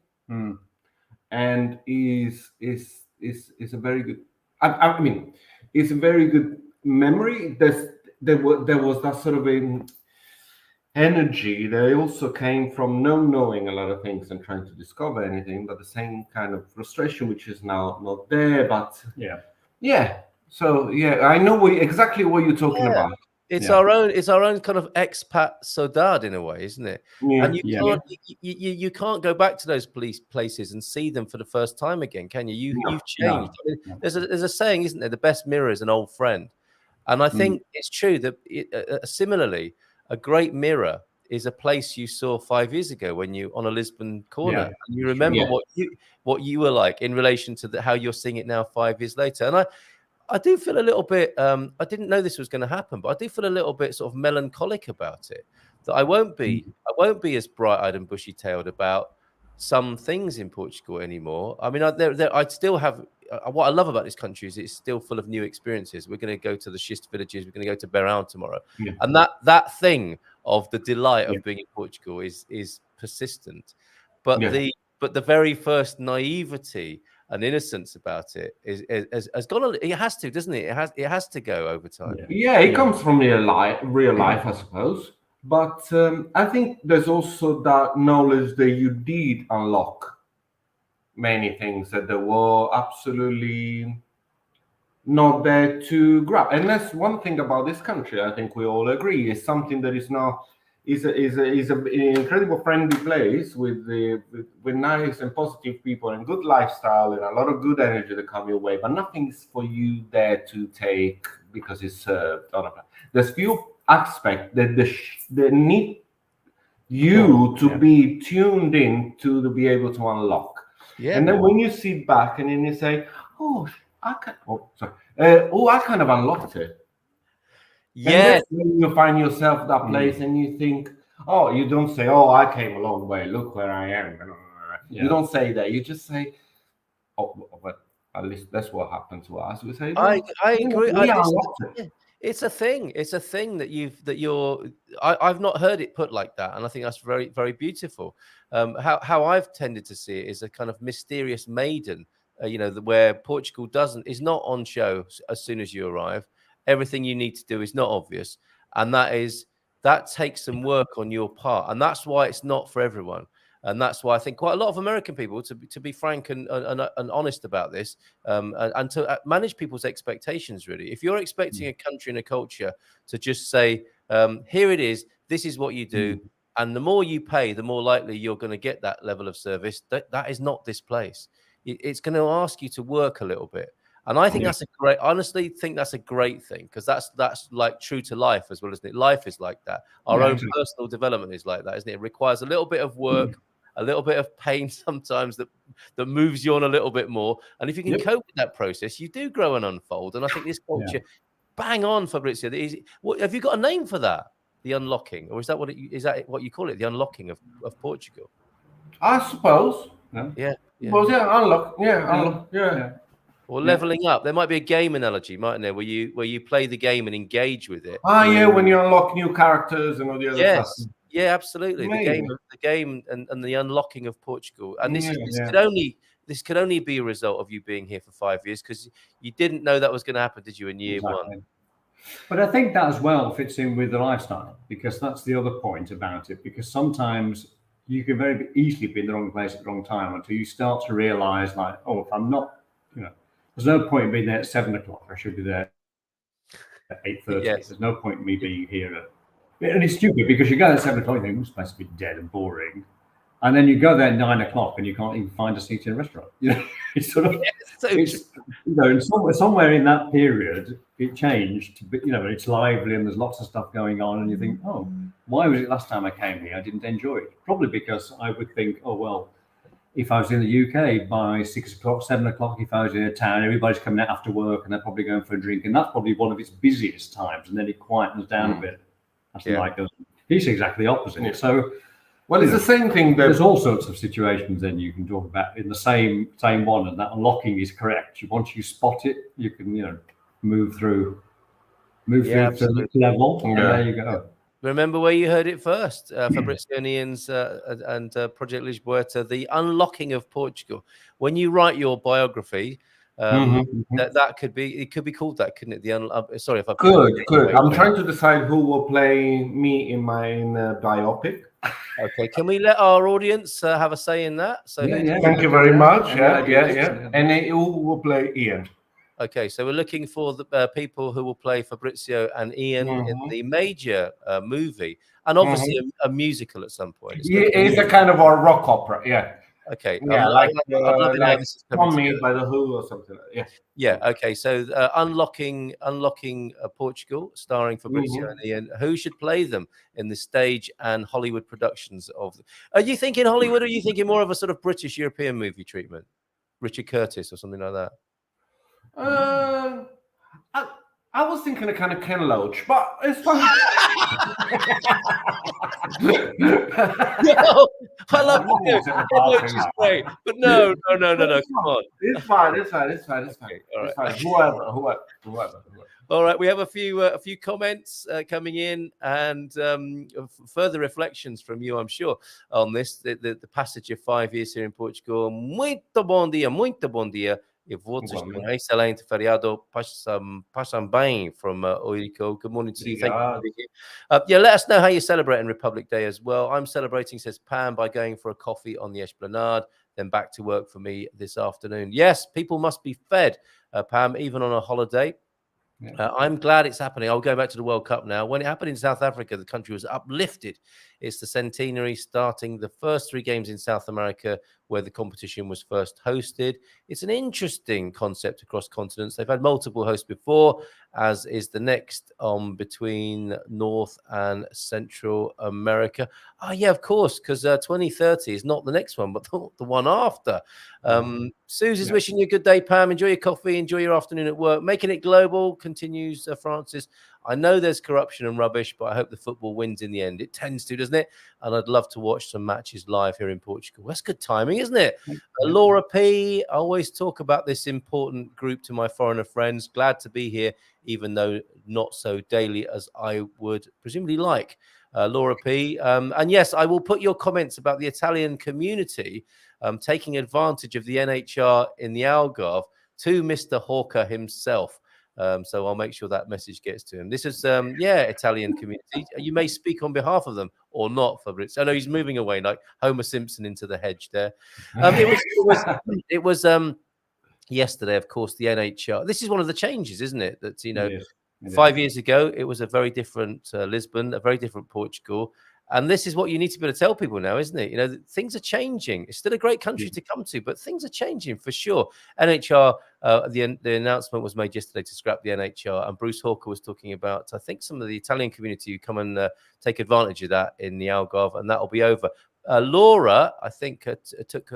and is a very good. I mean, it's a very good memory. There was that sort of energy that also came from not knowing a lot of things and trying to discover anything, but the same kind of frustration which is now not there. But so I know exactly what you're talking about. It's our own kind of expat saudade in a way, isn't it? And you can't go back to those places and see them for the first time again, can you? You've changed. No. There's a saying, isn't there? The best mirror is an old friend, and I think it's true that similarly, a great mirror is a place you saw 5 years ago when you on a Lisbon corner, and you remember what you were like in relation to how you're seeing it now 5 years later. And I do feel a little bit. I didn't know this was going to happen, but I do feel a little bit sort of melancholic about it. That I won't be as bright-eyed and bushy-tailed about some things in Portugal anymore. I mean, I'd still have. What I love about this country is it's still full of new experiences. We're going to go to the schist villages. We're going to go to Beirão tomorrow, and that thing of the delight of being in Portugal is persistent. But the very first naivety and innocence about it has gone. It has to, doesn't it? It has to go over time. Yeah, it comes from real life, I suppose. But I think there's also that knowledge that you did unlock many things that there were absolutely not there to grab. And that's one thing about this country. I think we all agree is something that is not is an incredible friendly place with nice and positive people and good lifestyle and a lot of good energy that come your way. But nothing's for you there to take because it's served. There's few aspects that need you to be tuned in to be able to unlock. And then when you sit back and then you say, I kind of unlocked it. Yes. When you find yourself that place and you think, you don't say, I came a long way, look where I am. You don't say that. You just say, but at least that's what happened to us. We say, I agree. It's a thing. It's a thing I've not heard it put like that. And I think that's very, very beautiful. How I've tended to see it is a kind of mysterious maiden, where Portugal is not on show as soon as you arrive. Everything you need to do is not obvious. And that takes some work on your part. And that's why it's not for everyone. And that's why I think quite a lot of American people, to be frank and honest about this, and to manage people's expectations, really. If you're expecting a country and a culture to just say, here it is, this is what you do, and the more you pay, the more likely you're going to get that level of service, that is not this place. It's going to ask you to work a little bit. And I think honestly think that's a great thing, because that's like true to life as well, isn't it? Life is like that. Our own personal development is like that, isn't it? It requires a little bit of work, a little bit of pain sometimes that moves you on a little bit more. And if you can cope with that process, you do grow and unfold. And I think this culture, bang on, Fabrizio. Have you got a name for that? The unlocking, or is that what you call it? The unlocking of Portugal? I suppose. Unlock. Or leveling up. There might be a game analogy, mightn't there, where you play the game and engage with it. When you unlock new characters and all the other stuff. Yeah, absolutely. Amazing. The game and the unlocking of Portugal. And this could only be a result of you being here for 5 years, because you didn't know that was going to happen, did you, in year one? But I think that as well fits in with the lifestyle, because that's the other point about it. Because sometimes you can very easily be in the wrong place at the wrong time until you start to realize, like, if I'm not, there's no point in being there at 7 o'clock. I should be there at 8:30. There's no point in me being here and it's stupid, because you go at 7 o'clock, you think, this place to be dead and boring. And then you go there at 9 o'clock and you can't even find a seat in a restaurant. It's sort of, somewhere in that period, it changed. It's lively and there's lots of stuff going on. And you think, why was it last time I came here? I didn't enjoy it. Probably because I would think, if I was in the UK by 6 o'clock, 7 o'clock, if I was in a town, everybody's coming out after work and they're probably going for a drink. And that's probably one of its busiest times. And then it quietens down a bit. That's like he's exactly the opposite. So, it's the same thing. There's all sorts of situations then you can talk about in the same one, and that unlocking is correct. Once you spot it, you can move through to the next level, and there you go. Remember where you heard it first, Fabrizio and Ian's and Project Lisboeta, the unlocking of Portugal. When you write your biography, that could be called that, couldn't it? Sorry if I good. I'm trying to decide who will play me in my biopic. Okay, can we let our audience have a say in that? So thank you very much. And who will play Ian? Okay, so we're looking for the people who will play Fabrizio and Ian in the major movie, and obviously a musical at some point. It's a kind of a rock opera, Okay. Like Tommy by the Who or something. Okay. So unlocking Portugal, starring Fabrizio and Ian. Who should play them in the stage and Hollywood productions of? Are you thinking Hollywood, or are you thinking more of a sort of British European movie treatment, Richard Curtis or something like that? I was thinking a kind of Ken Loach, but it's fine. I love it. Ken Loach is great, but no. Come on. It's fine. Okay, all right. Whoever. All right, we have a few comments coming in, and further reflections from you, I'm sure, on this. The passage of 5 years here in Portugal. Muito bom dia. E votos de excelente feriado. Passam bem from Oirico. Good morning to you. Thank you for being here. Let us know how you're celebrating Republic Day as well. I'm celebrating, says Pam, by going for a coffee on the Esplanade. then back to work for me this afternoon. Yes, people must be fed, Pam, even on a holiday. Yeah. I'm glad it's happening. I'll go back to the World Cup now. When it happened in South Africa, the country was uplifted. It's the centenary, starting the first 3 games in South America where the competition was first hosted. It's an interesting concept across continents. They've had multiple hosts before, as is the next between North and Central America. Oh, yeah, of course, because 2030 is not the next one, but the one after. Susie's wishing you a good day, Pam. Enjoy your coffee. Enjoy your afternoon at work. Making it global, continues Francis. I know there's corruption and rubbish, but I hope the football wins in the end. It tends to, doesn't it? And I'd love to watch some matches live here in Portugal. That's good timing, isn't it? Laura P. I always talk about this important group to my foreigner friends. Glad to be here, even though not so daily as I would presumably like. Laura P. And yes, I will put your comments about the Italian community taking advantage of the NHR in the Algarve to Mr. Hawker himself. So I'll make sure that message gets to him. This is, Italian community. You may speak on behalf of them or not, Fabrizio. I know he's moving away like Homer Simpson into the hedge there. It was yesterday, of course, the NHR. This is one of the changes, isn't it? That, yes. 5 years ago, it was a very different Lisbon, a very different Portugal. And this is what you need to be able to tell people now, isn't it? Things are changing. It's still a great country to come to, but things are changing for sure. NHR, the announcement was made yesterday to scrap the NHR, and Bruce Hawker was talking about, I think, some of the Italian community who come and take advantage of that in the Algarve, and that will be over. Laura, I think, took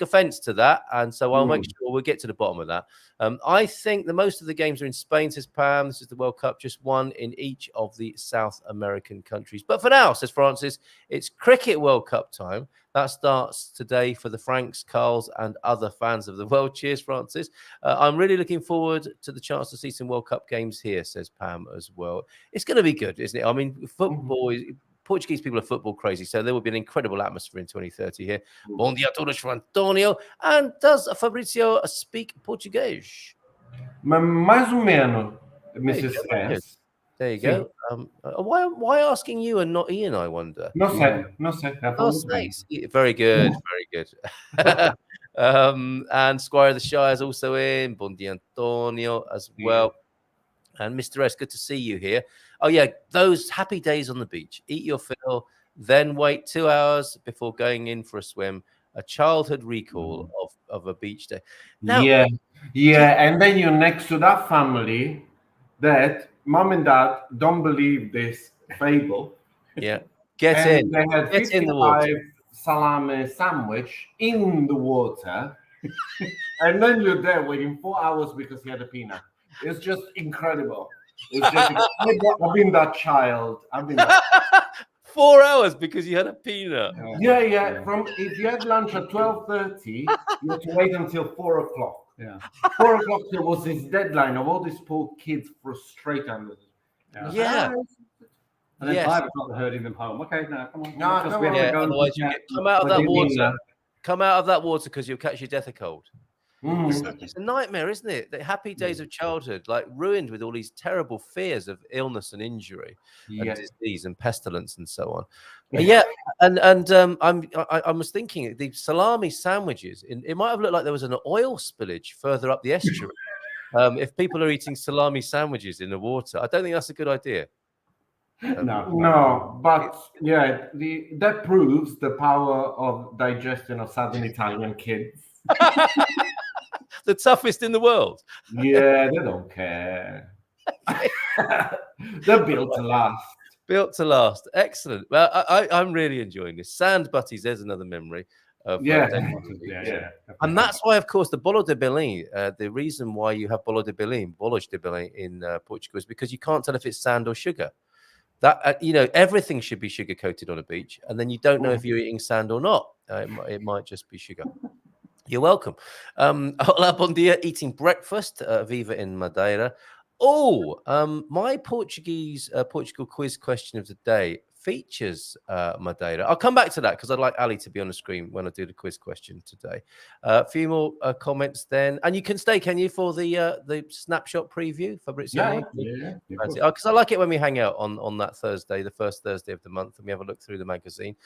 offense to that, and so I'll make sure we'll get to the bottom of that. I think the most of the games are in Spain, says Pam. This is the World Cup, just one in each of the South American countries. But for now, says Francis, it's Cricket World Cup time. That starts today for the Franks, Carls, and other fans of the world. Cheers, Francis. I'm really looking forward to the chance to see some World Cup games here, says Pam as well. It's going to be good, isn't it? I mean, football is... Portuguese people are football crazy, so there will be an incredible atmosphere in 2030 here. Bom dia a todos from Antonio. And does Fabrizio speak Portuguese? Mais ou menos, Mrs. S. There you go. Why asking you and not Ian, I wonder? No sé. Very good, very good. And Squire of the Shire is also in. Bom dia, Antonio, as well. And Mr. S, good to see you here. Oh, yeah, those happy days on the beach. Eat your fill, then wait 2 hours before going in for a swim. A childhood recall of a beach day. Now, and then you're next to that family that mom and dad don't believe this fable. Yeah, get in. They had get in the water. Salami sandwich in the water. And then you're there waiting 4 hours because you had a peanut. It's just incredible. It's just I've been that child. 4 hours because you had a peanut. Yeah. From if you had lunch at 12:30, you had to wait until 4 o'clock. Yeah. 4 o'clock there was this deadline of all these poor kids frustrated under it. Yeah. And then 5 o'clock they're herding them home. Okay, now come on. Otherwise you come out of that water. Come out of that water because you'll catch your death of cold. It's a nightmare, isn't it? The happy days of childhood, like ruined with all these terrible fears of illness and injury, and disease and pestilence and so on. I was thinking the salami sandwiches. It might have looked like there was an oil spillage further up the estuary. If people are eating salami sandwiches in the water, I don't think that's a good idea. No, but that proves the power of digestion of Southern Italian kids. The toughest in the world. Yeah, they don't care. They're built to last. Built to last. Excellent. Well, I'm really enjoying this. Sand butties, there's another memory. And that's why, of course, the bolo de Belém, the reason why you have bolo de Belém in Portugal is because you can't tell if it's sand or sugar. That everything should be sugar coated on a beach, and then you don't know if you're eating sand or not. It might just be sugar. You're welcome. Hola, bon dia, eating breakfast. Viva in Madeira. My Portugal quiz question of the day. features Madeira. I'll come back to that because I'd like Ali to be on the screen when I do the quiz question today. A few more comments then, and you can stay, can you, for the snapshot preview, Fabrizio? Yeah. Because I like it when we hang out on that Thursday, the first Thursday of the month, and we have a look through the magazine.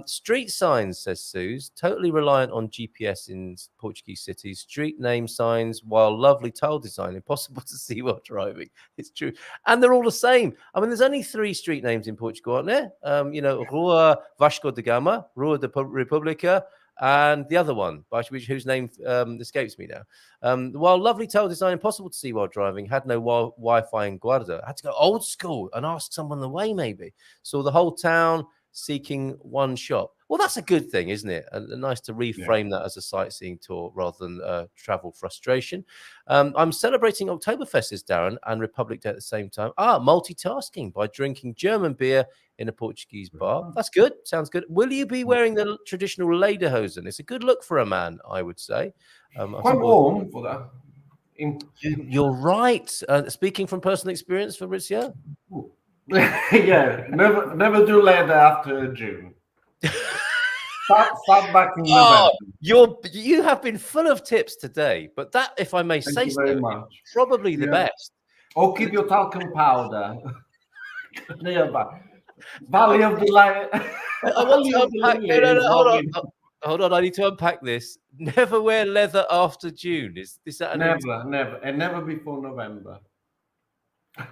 Street signs, says Suze, totally reliant on GPS in Portuguese cities. Street name signs, while lovely tile design, impossible to see while driving. It's true, and they're all the same. I mean, there's only 3 street names in Portugal, aren't there? Rua Vasco da Gama, Rua da República, and the other one, whose name escapes me now. While lovely tile design, impossible to see while driving, had no Wi-Fi in Guarda. I had to go old school and ask someone the way, maybe. Saw the whole town seeking one shop. Well, that's a good thing, isn't it? And nice to reframe that as a sightseeing tour rather than travel frustration. I'm celebrating Oktoberfest, says Darren, and Republic Day at the same time. Multitasking by drinking German beer in a Portuguese bar. That's good. Sounds good. Will you be wearing the traditional lederhosen? It's a good look for a man, I would say. Quite warm for that. You're right. Speaking from personal experience, Fabrizio? Yeah, never do leather after June. Start back in November. You have been full of tips today, but that, if I may say so, probably the best. Or keep your talcum powder nearby. Valley of the Light. Hold on. I need to unpack this. Never wear leather after June. Is that never before November?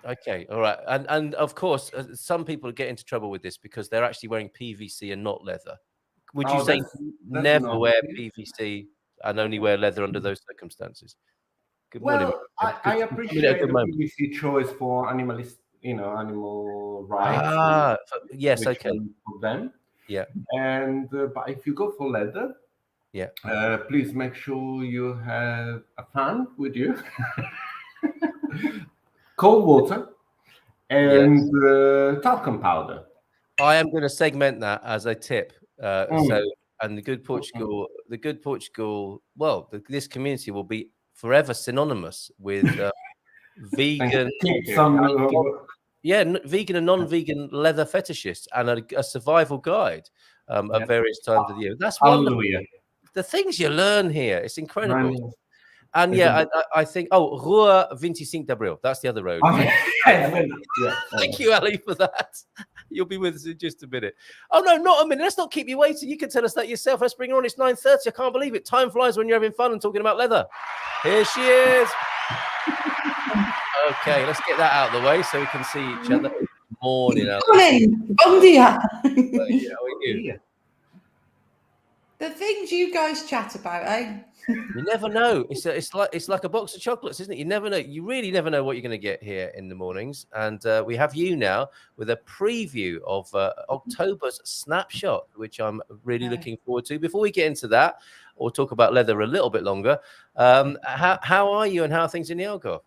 Okay, all right, and of course, some people get into trouble with this because they're actually wearing PVC and not leather. Would you say never wear PVC and only wear leather under those circumstances? Good morning. I appreciate the PVC choice for animal rights. Yes, okay. For them, yeah. And but if you go for leather, please make sure you have a fan with you. Cold water and talcum powder. I am going to segment that as a tip. The good Portugal. Well, this community will be forever synonymous with vegan. Vegan and non-vegan leather fetishists and a survival guide at various times of the year. That's wonderful. The things you learn here, it's incredible. And I think, Rua 25 de Abril. That's the other road. Thank you, Ali, for that. You'll be with us in just a minute. Oh, no, not a minute. Let's not keep you waiting. You can tell us that yourself. Let's bring her on. It's 9:30. I can't believe it. Time flies when you're having fun and talking about leather. Here she is. Okay, let's get that out of the way so we can see each other. Morning, Ali. Morning. Bon dia. How are you? The things you guys chat about, eh? You never know. It's like a box of chocolates, isn't it? You never know. You really never know what you're going to get here in the mornings. And we have you now with a preview of October's Snapshot, which I'm really looking forward to. Before we get into that, or talk about leather a little bit longer, how are you and how are things in the Algarve?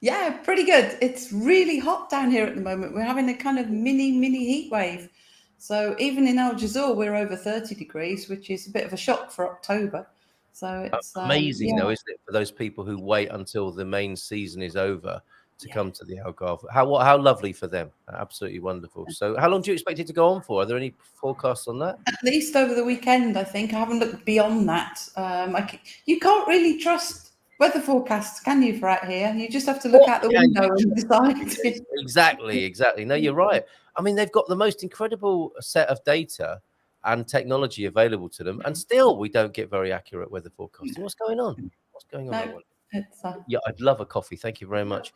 Yeah, pretty good. It's really hot down here at the moment. We're having a kind of mini heat wave. So even in Algarve, we're over 30 degrees, which is a bit of a shock for October. So it's amazing, though, isn't it, for those people who wait until the main season is over to come to the Algarve? How lovely for them! Absolutely wonderful. So, how long do you expect it to go on for? Are there any forecasts on that? At least over the weekend, I think. I haven't looked beyond that. You can't really trust weather forecasts, can you, for out here? You just have to look out the window and decide. Exactly. No, you're right. I mean, they've got the most incredible set of data and technology available to them, and still we don't get very accurate weather forecasting. What's going on? Yeah, I'd love a coffee. Thank you very much.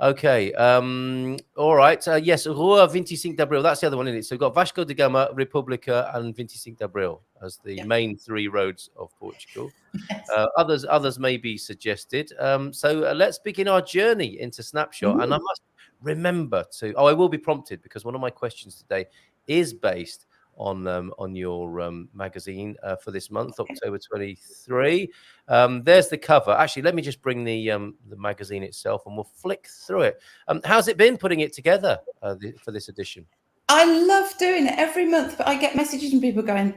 Okay. All right. Yes, Rua 25 de Abril. That's the other one, isn't it? So we've got Vasco da Gama, República, and 25 de Abril as the main 3 roads of Portugal. Yes. Others may be suggested. So let's begin our journey into Snapshot. And I must remember to. I will be prompted because one of my questions today is based on your magazine for this month, October 23. There's the cover. Actually, let me just bring the magazine itself and we'll flick through it. How's it been putting it together for this edition? I love doing it every month, but I get messages from people going,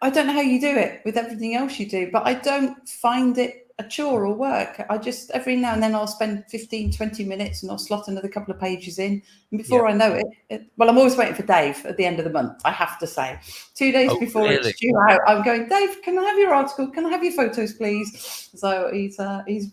I don't know how you do it with everything else you do, but I don't find it a chore or work. I just, every now and then I'll spend 15, 20 minutes and I'll slot another couple of pages in. And before I know it, well, I'm always waiting for Dave at the end of the month, I have to say. 2 days before it's due out, I'm going, Dave, can I have your article? Can I have your photos, please? So he's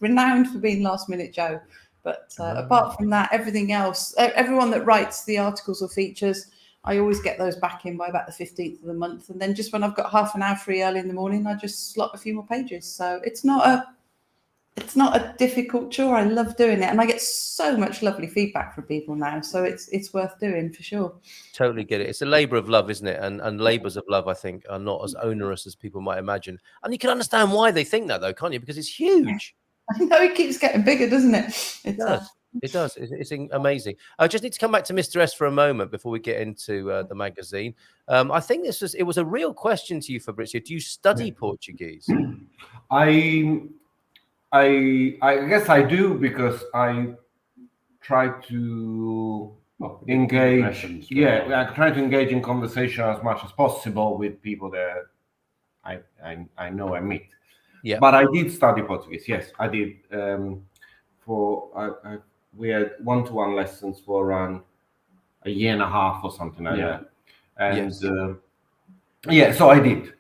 renowned for being last minute Joe. But apart from that, everything else, everyone that writes the articles or features, I always get those back in by about the 15th of the month. And then just when I've got half an hour free early in the morning, I just slot a few more pages. So it's not a difficult chore. I love doing it. And I get so much lovely feedback from people now. So it's worth doing for sure. Totally get it. It's a labor of love, isn't it? And labors of love, I think, are not as onerous as people might imagine. And you can understand why they think that, though, can't you? Because it's huge. I know, it keeps getting bigger, doesn't it? It does. It does. It's amazing. I just need to come back to Mr. S for a moment before we get into the magazine. I think it was a real question to you, Fabrizio. Do you study Portuguese? I guess I do, because I try to engage. I try to engage in conversation as much as possible with people that I know I meet. Yeah. But I did study Portuguese. Yes, I did. We had one-to-one lessons for around a year and a half or something like that. And so I did.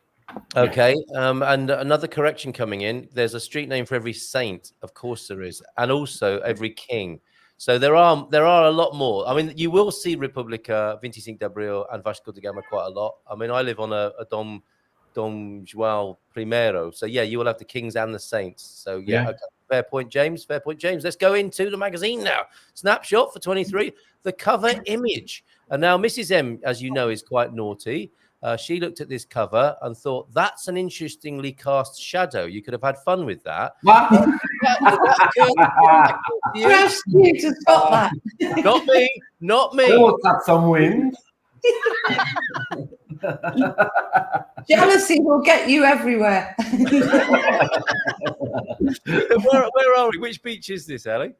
Okay. And another correction coming in. There's a street name for every saint. Of course there is. And also every king. So there are a lot more. I mean, you will see República, 25 de Abril and Vasco da Gama quite a lot. I mean, I live on a Dom João I. So yeah, you will have the kings and the saints. So yeah. Okay. Fair point, James. Fair point, James. Let's go into the magazine now. Snapshot for 23. The cover image. And now Mrs. M, as you know, is quite naughty. She looked at this cover and thought, that's an interestingly cast shadow. You could have had fun with that. What? Just you to spot that. Not me. Oh, that's some wind. Jealousy will get you everywhere. Where are we? Which beach is this, Ali?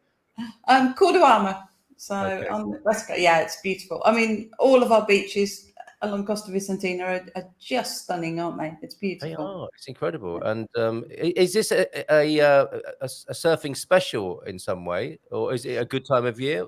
Cordoama. So on the West Coast, it's beautiful. I mean, all of our beaches along Costa Vicentina are just stunning, aren't they? It's beautiful. They are. It's incredible. And is this a surfing special in some way, or is it a good time of year?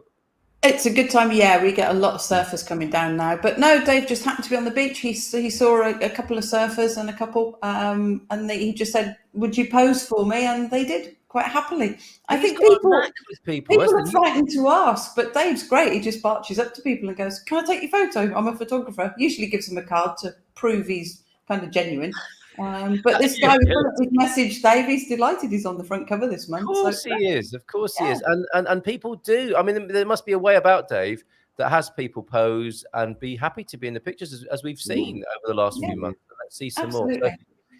It's a good time of year. We get a lot of surfers coming down now. But no, Dave just happened to be on the beach. He saw a couple of surfers and a couple, and he just said, "Would you pose for me?" And they did quite happily. I think people are frightened to ask, but Dave's great. He just barges up to people and goes, "Can I take your photo? I'm a photographer." Usually gives them a card to prove he's kind of genuine. But this guy with message, Dave, he's delighted he's on the front cover this month. Of course he is. Of course he is. And people do. I mean, there must be a way about Dave that has people pose and be happy to be in the pictures, as we've seen over the last few months. Let's see some more. So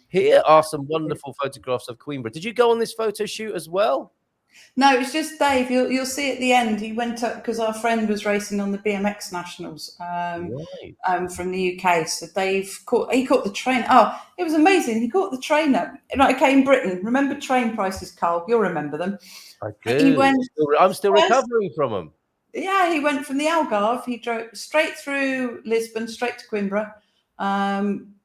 here are some wonderful photographs of Queen Brit. Did you go on this photo shoot as well? No, it's just Dave. You'll see at the end. He went up because our friend was racing on the BMX Nationals from the UK. So Dave caught the train. Oh, it was amazing. He caught the train up. Okay, in Britain. Remember train prices, Carl? You'll remember them. I do. I'm still recovering from them. Yeah, he went from the Algarve. He drove straight through Lisbon, straight to Coimbra.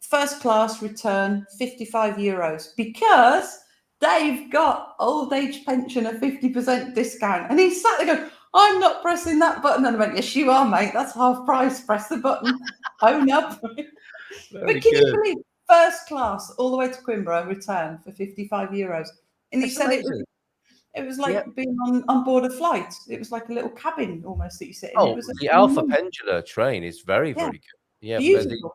First class return, €55, because Dave got old age pension a 50% discount. And he sat there going, "I'm not pressing that button." And I went, "Yes, you are, mate. That's half price. Press the button. Own up." But can you believe first class all the way to Coimbra return for €55? And he said it was like being on board a flight. It was like a little cabin almost that you sit in. Oh, the Alpha Pendula train is very, very good. Yeah, beautiful.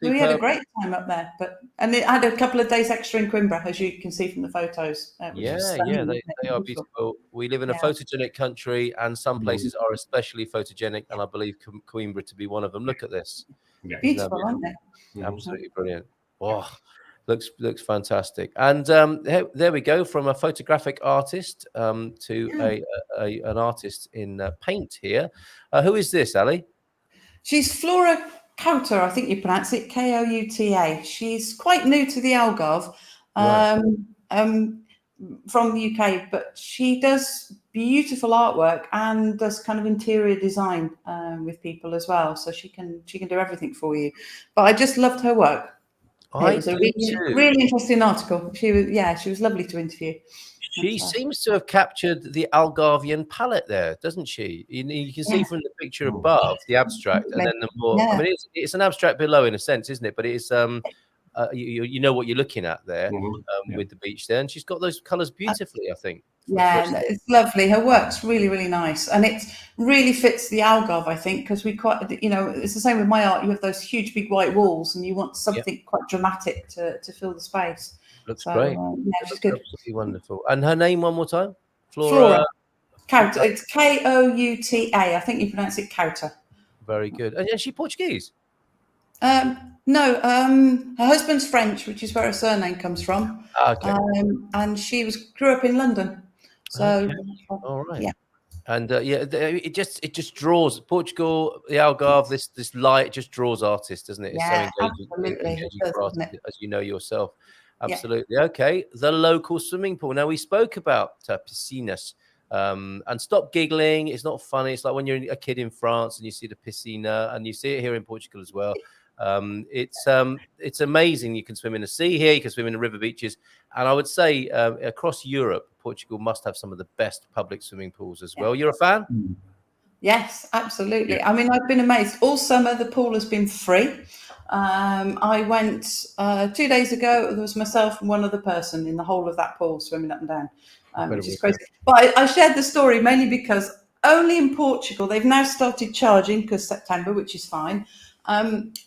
We had a great time up there, and it had a couple of days extra in Coimbra, as you can see from the photos. They are beautiful. We live in a photogenic country, and some places are especially photogenic, and I believe Coimbra to be one of them. Look at this. Beautiful, aren't they? Absolutely brilliant. Oh, looks fantastic. And there we go, from a photographic artist to an artist in paint here. Who is this, Ali? She's Flora Couta, I think you pronounce it, Kouta. She's quite new to the Algarve from the UK, but she does beautiful artwork and does kind of interior design with people as well. So she can do everything for you. But I just loved her work. It was a really interesting article. She was lovely to interview. She seems to have captured the Algarvian palette there, doesn't she? You can see from the picture above the abstract, and then the more. I mean, it's an abstract below in a sense, isn't it? But it's you know what you're looking at there with the beach there, and she's got those colours beautifully, I think. Yeah, it's lovely. Her work's really, really nice, and it really fits the Algarve, I think, because it's the same with my art. You have those huge, big white walls, and you want something quite dramatic to fill the space. Looks great. She's good. Absolutely wonderful. And her name one more time? Flora. Couta. It's Kouta. I think you pronounce it Couta. Very good. And is she Portuguese? No, her husband's French, which is where her surname comes from. Okay. And she grew up in London. So, all right. Yeah. And it just draws Portugal, the Algarve. This light just draws artists, doesn't it? It's so engaging for us, as you know yourself. Absolutely. Yeah. Okay. The local swimming pool. Now we spoke about piscinas. And stop giggling. It's not funny. It's like when you're a kid in France and you see the piscina, and you see it here in Portugal as well. It's amazing. You can swim in the sea here. You can swim in the river beaches, and I would say across Europe, Portugal must have some of the best public swimming pools as well. You're a fan? Yes, absolutely. I mean, I've been amazed. All summer, the pool has been free. I went 2 days ago. There was myself and one other person in the whole of that pool swimming up and down, which is crazy. But I shared the story mainly because only in Portugal they've now started charging, because September, which is fine.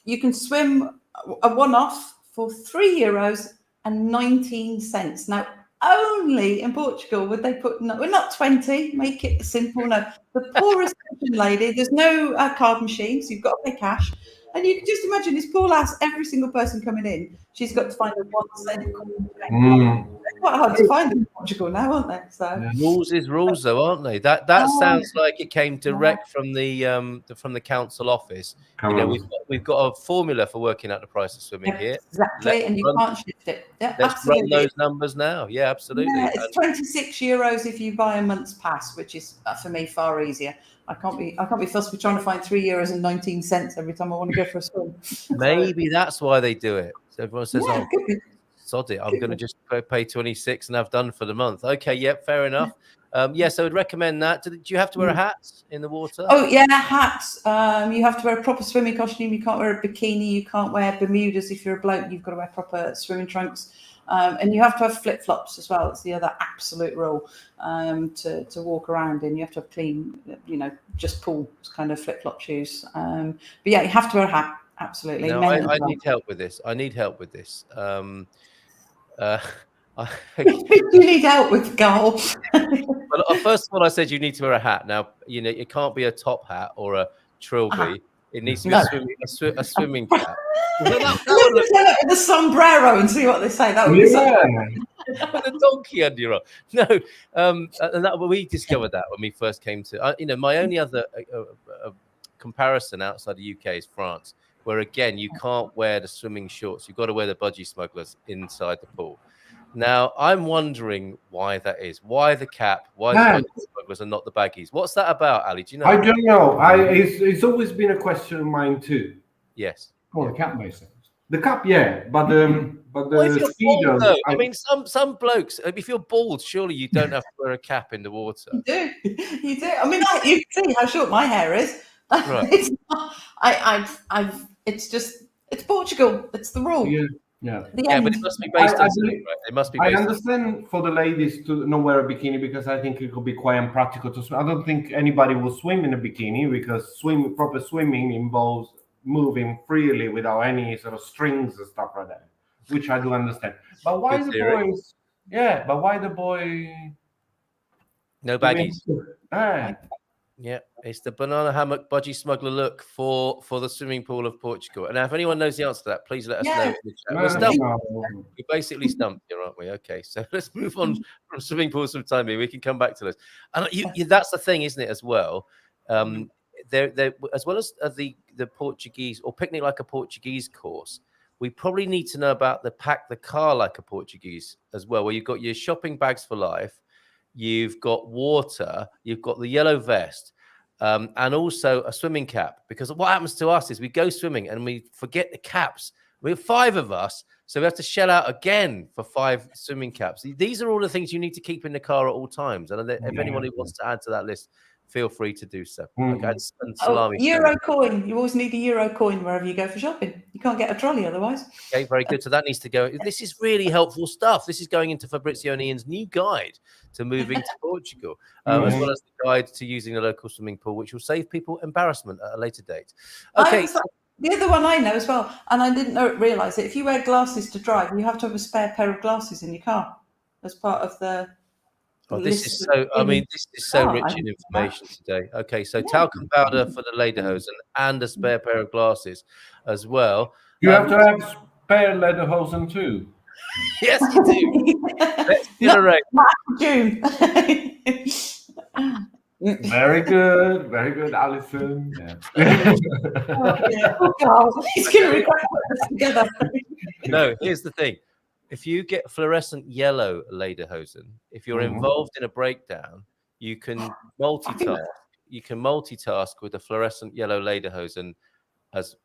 You can swim a one-off for €3.19. Now, only in Portugal would they put, no, we're not 20, make it simple. No, the poorest lady, there's no card machine, so you've got to pay cash. And you can just imagine this poor lass, every single person coming in, she's got to find a 1 cent coin. They're quite hard to find in Portugal now, aren't they? So rules is rules, though, aren't they? That sounds like it came direct from the council office. We've got a formula for working out the price of swimming here. Exactly, and you can't shift it. Yeah, let's run those numbers now. Yeah, absolutely. Yeah, it's €26 if you buy a month's pass, which is for me far easier. I can't be fussed with trying to find €3.19 every time I want to go for a swim. Maybe that's why they do it. So everyone says, sod it, I'm going to just pay 26 and have done for the month. Okay, yep, fair enough. Yes, I would recommend that. Do you have to wear a hat in the water? Oh, yeah, hats. You have to wear a proper swimming costume. You can't wear a bikini. You can't wear Bermudas. If you're a bloke, you've got to wear proper swimming trunks. And you have to have flip-flops as well. It's the other absolute rule to walk around in. You have to have clean, just pool kind of flip-flop shoes. But yeah, you have to wear a hat. Absolutely. No, I need help with this. You need help with, Carl. Well, first of all, I said you need to wear a hat. Now, it can't be a top hat or a trilby. It needs to be a swimming cap. The sombrero and see what they say. That would be with a donkey under your arm. No, and we discovered that when we first came to. My only other comparison outside the UK is France, where again you can't wear the swimming shorts. You've got to wear the budgie smugglers inside the pool. Now, I'm wondering why that is. Why the cap? Why the budgie smugglers and not the baggies? What's that about, Ali? Do you know? I don't know. It's always been a question of mine too. Yes. Well, the cap makes sense. The cap, yeah, but the speedo. Bald, I mean, some blokes. If you're bald, surely you don't have to wear a cap in the water. You do. I mean, you can see how short my hair is. Right. It's not, it's Portugal. It's the rule. Yeah, but it must be based on something, right? It must be. I understand for the ladies to not wear a bikini because I think it could be quite impractical to swim. I don't think anybody will swim in a bikini because proper swimming involves moving freely without any sort of strings and stuff like that, which I do understand. But why the boys? Yeah, but why the boy? No baggies. Yeah, it's the banana hammock budgie smuggler look for the swimming pool of Portugal. And now, if anyone knows the answer to that, please let us know in the chat. We're stumped. We're basically stumped here, aren't we? Okay, so let's move on from swimming pools for the time being. We can come back to this. And that's the thing, isn't it, as well? There, as well as the Portuguese or Picnic Like a Portuguese course, we probably need to know about the Pack the Car Like a Portuguese as well, where you've got your shopping bags for life. You've got water, you've got the yellow vest, and also a swimming cap. Because what happens to us is we go swimming and we forget the caps. We have 5 of us, So we have to shell out again for 5 swimming caps. These are all the things you need to keep in the car at all times. And if anyone who wants to add to that list, feel free to do so. Okay, and salami. Euro coin. You always need a Euro coin wherever you go for shopping. You can't get a trolley otherwise. Okay, very good. So that needs to go. This is really helpful stuff. This is going into Fabrizio and Ian's new guide to moving to Portugal, as well as the guide to using a local swimming pool, which will save people embarrassment at a later date. Okay. The other one I know as well, and I didn't realise it, if you wear glasses to drive, you have to have a spare pair of glasses in your car as part of the this is so. I mean, this is so rich in information today. Okay, so talcum powder for the lederhosen and a spare pair of glasses as well. You have to have spare lederhosen too. Yes, you do. Let's iterate. June. Very good, Alyson. Oh God, he's going to regret this together. No, here's the thing. If you get fluorescent yellow lederhosen, if you're involved in a breakdown, you can multitask. You can multitask with a fluorescent yellow lederhosen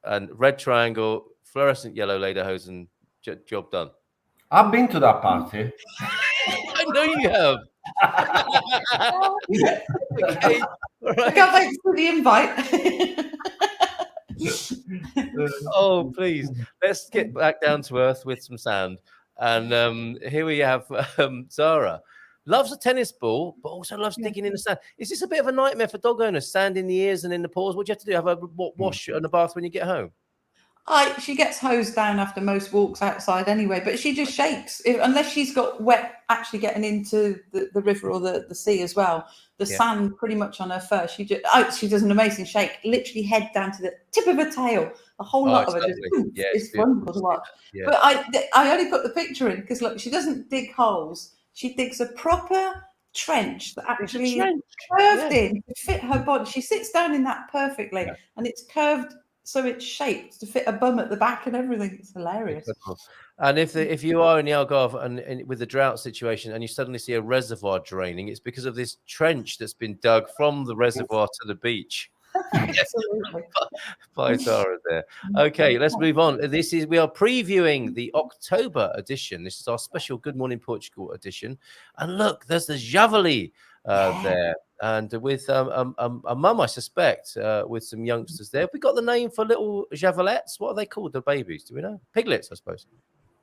and red triangle, fluorescent yellow lederhosen, job done. I've been to that party. I know you have. Okay, right. I can't wait for the invite. Oh, please. Let's get back down to earth with some sand. And here we have Zara. Loves a tennis ball, but also loves digging in the sand. Is this a bit of a nightmare for dog owners? Sand in the ears and in the paws? What do you have to do? Have a wash and a bath when you get home? She gets hosed down after most walks outside anyway, but she just shakes. Unless she's got wet actually getting into the river or the sea as well. The sand pretty much on her fur. She does an amazing shake, literally head down to the tip of her tail. A whole lot of it. It's wonderful to watch. Yeah. But I only put the picture in because look, she doesn't dig holes. She digs a proper trench that actually is curved in to fit her body. She sits down in that perfectly, and it's curved. So it's shaped to fit a bum at the back and everything. It's hilarious. And if you are in the Algarve and with the drought situation and you suddenly see a reservoir draining, it's because of this trench that's been dug from the reservoir to the beach. Absolutely. By Zara there. Okay, let's move on. We are previewing the October edition. This is our special Good Morning Portugal edition. And look, there's the Javali there. And with a mum, I suspect, with some youngsters there. Have we got the name for little javalettes? What are they called, the babies? Do we know? Piglets, I suppose.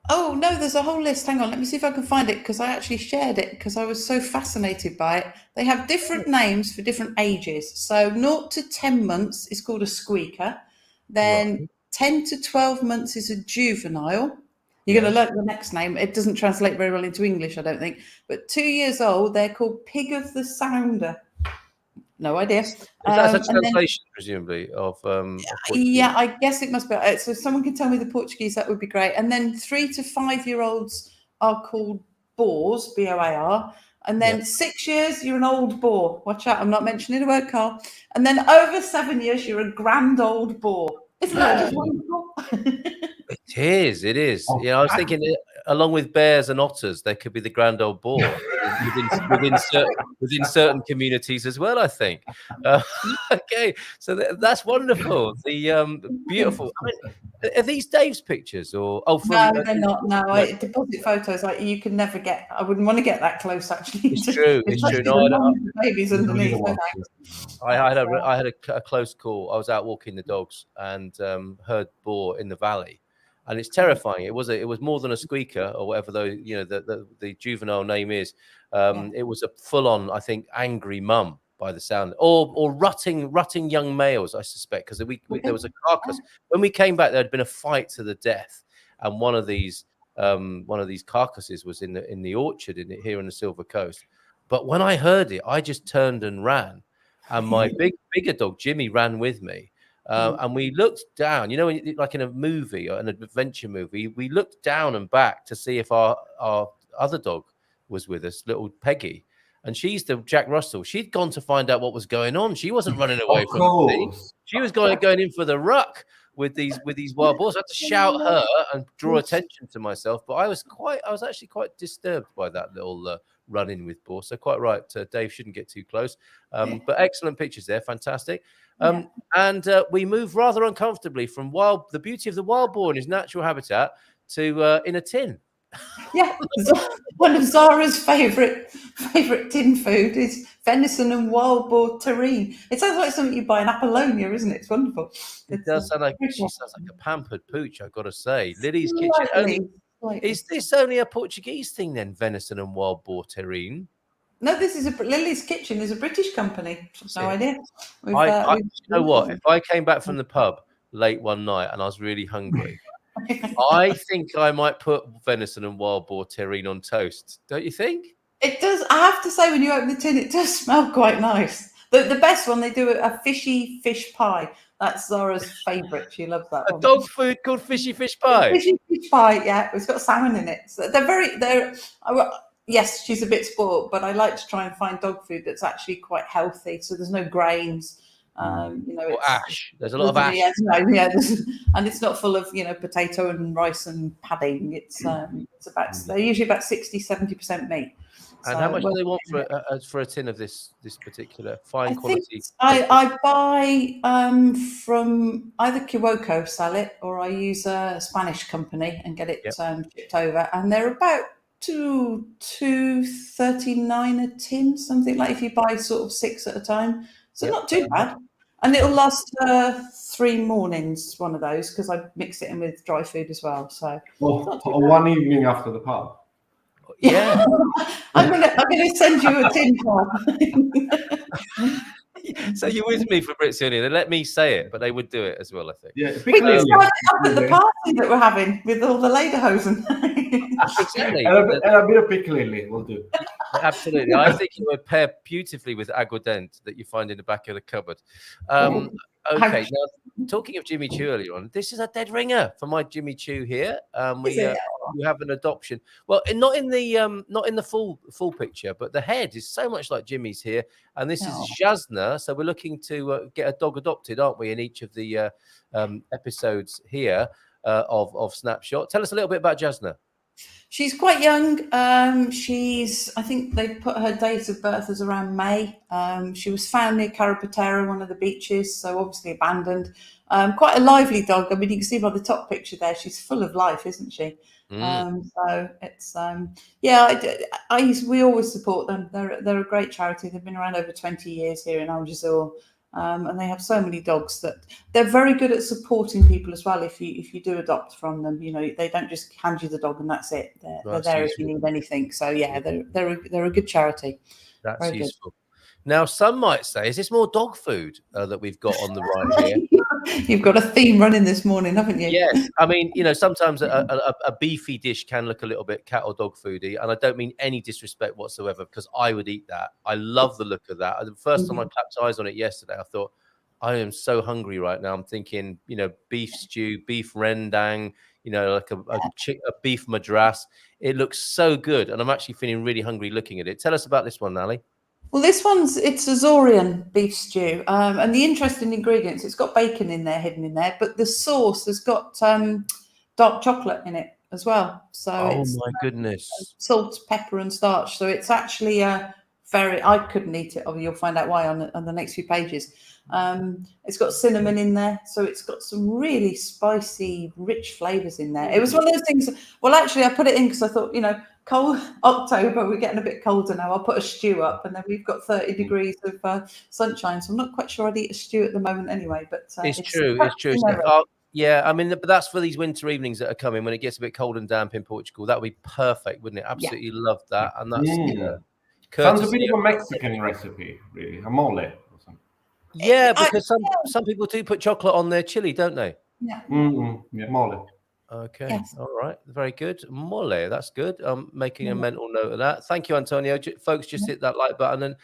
Oh, no, there's a whole list. Hang on, let me see if I can find it, because I actually shared it because I was so fascinated by it. They have different names for different ages. So 0 to 10 months is called a squeaker. Then 10 to 12 months is a juvenile. You're going to learn the next name. It doesn't translate very well into English, I don't think. But 2 years old, they're called Pig of the Sounder. No idea. That's a translation, presumably, of yeah, I guess it must be. So if someone can tell me the Portuguese, that would be great. And then 3 to 5 year olds are called boars, B-O-A-R. And then 6 years, you're an old boar. Watch out, I'm not mentioning the word, Carl. And then over 7 years, you're a grand old boar. Isn't that just wonderful? It is. Oh, I was thinking, along with bears and otters, they could be the grand old boar within certain communities as well, I think. Okay, so that's wonderful. The beautiful. I mean, are these Dave's pictures or? Oh, no, they're not. No, deposit photos. Like you can never get. I wouldn't want to get that close. Actually, it's true. It's true. No, babies underneath. I had a close call. I was out walking the dogs and heard boar in the valley. And it's terrifying. It was more than a squeaker or whatever the juvenile name is. It was a full-on, I think, angry mum by the sound, or rutting young males, I suspect, because there was a carcass. When we came back, there had been a fight to the death, and one of these carcasses was in the orchard here in the Silver Coast. But when I heard it, I just turned and ran, and my bigger dog Jimmy ran with me. And we looked down, like in a movie or an adventure movie, we looked down and back to see if our other dog was with us, little Peggy. And she's the Jack Russell. She'd gone to find out what was going on. She wasn't running away from the thing. She was going in for the ruck with these wild boars. I had to shout her and draw attention to myself. But I was actually quite disturbed by that little run-in with boar. So quite right. Dave shouldn't get too close. But excellent pictures there. Fantastic. And we move rather uncomfortably from the beauty of the wild boar in his natural habitat to in a tin. Yeah, one of Zara's favourite tin food is venison and wild boar terrine. It sounds like something you buy in Apollonia, isn't it? It's wonderful. It does sound like she sounds like a pampered pooch, I've got to say. Lily's Kitchen. Slightly. Is this only a Portuguese thing then? Venison and wild boar terrine? No, this is Lily's Kitchen is a British company. No idea. You know what? If I came back from the pub late one night and I was really hungry, I think I might put venison and wild boar terrine on toast. Don't you think? It does. I have to say, when you open the tin, it does smell quite nice. The best one, they do a fishy fish pie. That's Zara's favourite. She loves that one. Dog food called fishy fish pie. Fishy fish pie, yeah. It's got salmon in it. So yes, she's a bit spoiled, but I like to try and find dog food that's actually quite healthy. So there's no grains. Or ash. There's a lot of ash. And it's not full of potato and rice and padding. It's they're usually about 60-70% meat. And how much do they want for a tin of this particular fine quality? I buy from either Kiwoko, sell it, or I use a Spanish company and get it shipped over, and they're about $2.39 a tin, something like, if you buy sort of 6 at a time. So not too bad. And it'll last 3 mornings, one of those, because I mix it in with dry food as well. So one evening after the pub. Yeah. I'm gonna send you a tin pop. So you're with me, Fabrizio and Ian. They let me say it, but they would do it as well, I think. Yeah, we can start it up at the party that we're having with all the lederhosen. Exactly. And a bit of piccalilli will do. Absolutely. I think it would pair beautifully with aguardente that you find in the back of the cupboard. Okay, now talking of Jimmy Choo earlier on, this is a dead ringer for my Jimmy Choo here. We have an adoption. Well, not in the full picture, but the head is so much like Jimmy's here, and this is Jasna. So we're looking to get a dog adopted, aren't we, in each of the episodes here of Snapshot. Tell us a little bit about Jasna. She's quite young. I think they put her date of birth as around May. She was found near Carapatera, one of the beaches, so obviously abandoned. Quite a lively dog. I mean, you can see by the top picture there, she's full of life, isn't she? So it's we always support them. They're a great charity. They've been around over 20 years here in Algarve. And they have so many dogs that they're very good at supporting people as well. If you do adopt from them, they don't just hand you the dog and that's it. They're there if you need anything. So yeah, they're a good charity. That's very useful. Good. Now, some might say, is this more dog food that we've got on the right here? You've got a theme running this morning, haven't you? Yes. I mean, sometimes a beefy dish can look a little bit cat or dog foody, and I don't mean any disrespect whatsoever, because I would eat that. I love the look of that. The first time I clapped eyes on it yesterday, I thought, I am so hungry right now. I'm thinking, beef stew, beef rendang, like a beef madras. It looks so good, and I'm actually feeling really hungry looking at it. Tell us about this one, Ali. Well, it's Azorian beef stew, and the interesting ingredients, it's got bacon in there, hidden in there, but the sauce has got dark chocolate in it as well. So it's my goodness, salt, pepper, and starch. So it's actually I couldn't eat it. Oh, you'll find out why on the next few pages. It's got cinnamon in there, so it's got some really spicy, rich flavors in there. It was one of those things. Well, actually, I put it in because I thought, cold October, we're getting a bit colder now. I'll put a stew up, and then we've got 30 degrees of sunshine. So I'm not quite sure I'd eat a stew at the moment anyway. But it's true. Yeah, I mean, but that's for these winter evenings that are coming when it gets a bit cold and damp in Portugal. That would be perfect, wouldn't it? Absolutely love that. And that's sounds a bit of a Mexican recipe, really, a mole or something. Yeah, because some people do put chocolate on their chili, don't they? Yeah. Yeah, mole. Okay. Yes. All right. Very good. Mole. That's good. I'm making a mental note of that. Thank you, Antonio. Folks, just hit that like button. And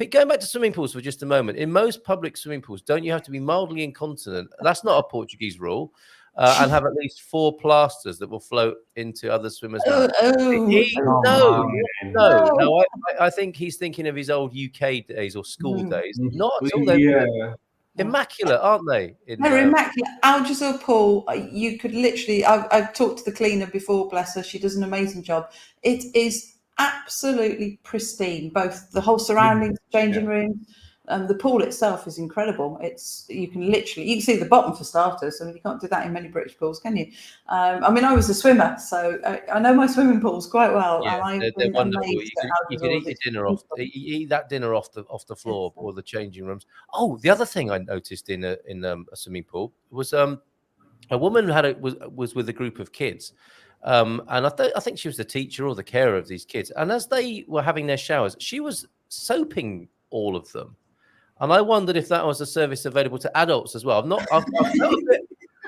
going back to swimming pools for just a moment. In most public swimming pools, don't you have to be mildly incontinent? That's not a Portuguese rule. And have at least 4 plasters that will float into other swimmers' mouths. No. I think he's thinking of his old UK days or school days. Not at all. Immaculate, aren't they? They're immaculate. Algarve pool, you could literally, I've talked to the cleaner before, bless her, she does an amazing job. It is absolutely pristine, both the whole surroundings, changing rooms, The pool itself is incredible. You can see the bottom for starters. I mean, you can't do that in many British pools, can you? I mean, I was a swimmer, so I know my swimming pools quite well. Yeah, and they're wonderful. You could eat your dinner off. You eat that dinner off the floor or the changing rooms. Oh, the other thing I noticed in a swimming pool was a woman was with a group of kids. And I think she was the teacher or the carer of these kids. And as they were having their showers, she was soaping all of them. And I wondered if that was a service available to adults as well.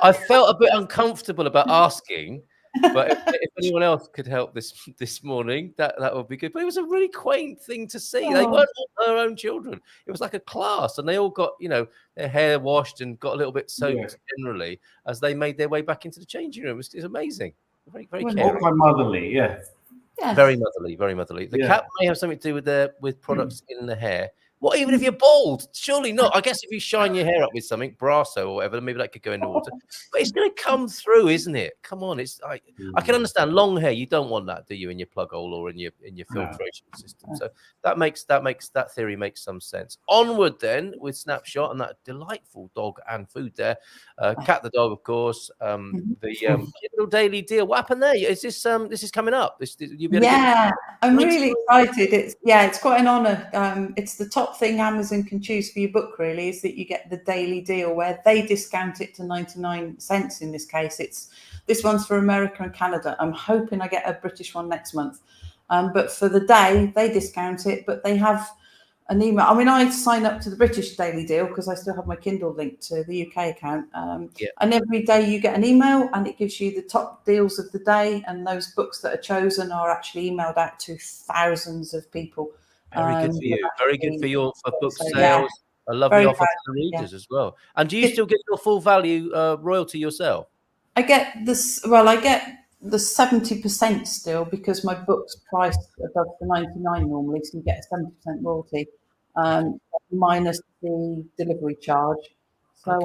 I felt a bit uncomfortable about asking, but if anyone else could help this morning, that would be good. But it was a really quaint thing to see. They weren't all her own children. It was like a class, and they all got their hair washed and got a little bit soaked generally as they made their way back into the changing room. It's amazing. Very, very caring. Quite motherly, yeah. Very motherly, very motherly. The cat may have something to do with products in the hair. What, even if you're bald? Surely not. I guess if you shine your hair up with something, Brasso or whatever, maybe that could go into water. But it's going to come through, isn't it? Come on, I can understand long hair. You don't want that, do you, in your plug hole or in your filtration system? So that theory makes some sense. Onward then with Snapshot and that delightful dog and food there. Cat the dog, of course. The little daily deal. What happened there? Is this is coming up? I'm really excited. It's quite an honour. It's the top thing Amazon can choose for your book, really, is that you get the daily deal where they discount it to 99 cents in this case. This one's for America and Canada. I'm hoping I get a British one next month. But for the day, they discount it, but they have an email. I mean, I sign up to the British daily deal because I still have my Kindle linked to the UK account. And every day you get an email and it gives you the top deals of the day, and those books that are chosen are actually emailed out to thousands of people. Very good for you. Very good for book sales. A lovely offer to the readers as well. And do you still get your full value royalty yourself? I get this. Well, I get the 70% still because my book's priced above the 99 normally, so you get a 70% royalty minus the delivery charge. So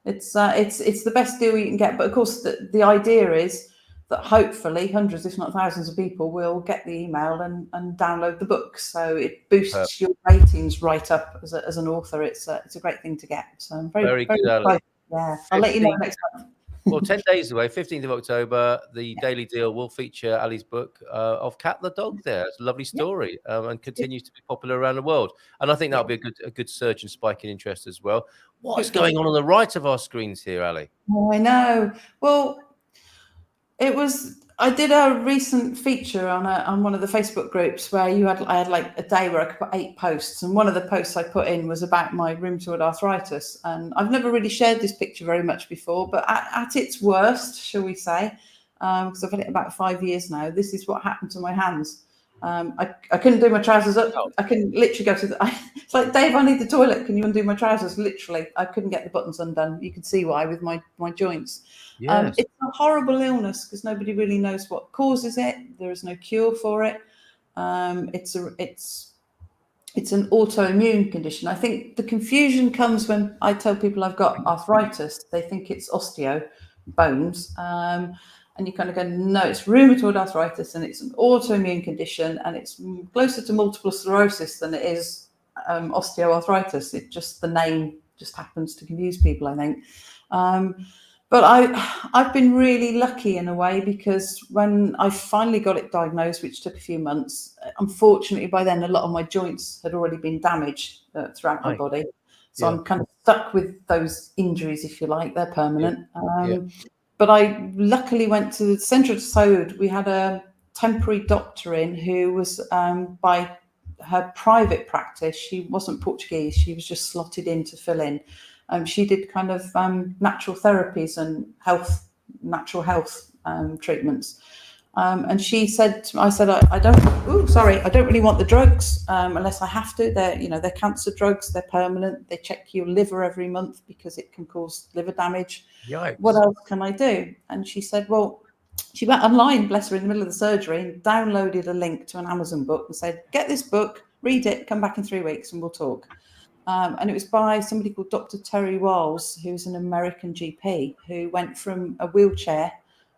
it's the best deal you can get. But of course, the idea is that hopefully hundreds, if not thousands of people will get the email and download the book. So it boosts your ratings right up as an author. It's a great thing to get. So I'm very good, excited. Yeah, I'll let you know next month. Well, 10 days away, 15th of October, the daily deal will feature Ali's book of Cat the dog there. It's a lovely story and continues to be popular around the world. And I think that'll be a good surge and spike in interest as well. What's going on the right of our screens here, Ali? Oh, I know. Well, I did a recent feature on one of the Facebook groups where I had like a day where I could put 8 posts, and one of the posts I put in was about my rheumatoid arthritis. And I've never really shared this picture very much before, but at its worst, shall we say, because I've had it about 5 years now, this is what happened to my hands. I couldn't do my trousers up. I can literally go to it's like, Dave, I need the toilet. Can you undo my trousers? Literally, I couldn't get the buttons undone. You can see why with my joints. Yes. It's a horrible illness because nobody really knows what causes it. There is no cure for it. It's an autoimmune condition. I think the confusion comes when I tell people I've got arthritis. They think it's osteo, bones. And you kind of go, no, it's rheumatoid arthritis and it's an autoimmune condition and it's closer to multiple sclerosis than it is osteoarthritis. It just, the name just happens to confuse people, I think. But I've been really lucky in a way because when I finally got it diagnosed, which took a few months, unfortunately by then a lot of my joints had already been damaged throughout my body. So I'm kind of stuck with those injuries, if you like. They're permanent. But I luckily went to the centre of Saud. We had a temporary doctor in who was by her private practice. She wasn't Portuguese. She was just slotted in to fill in. She did kind of natural therapies and natural health treatments. And she said, I don't really want the drugs unless I have to. They're cancer drugs. They're permanent. They check your liver every month because it can cause liver damage. Yikes. What else can I do? And she said, well, she went online, bless her, in the middle of the surgery and downloaded a link to an Amazon book and said, get this book, read it, come back in 3 weeks and we'll talk. And it was by somebody called Dr. Terry Walls, who's an American GP who went from a wheelchair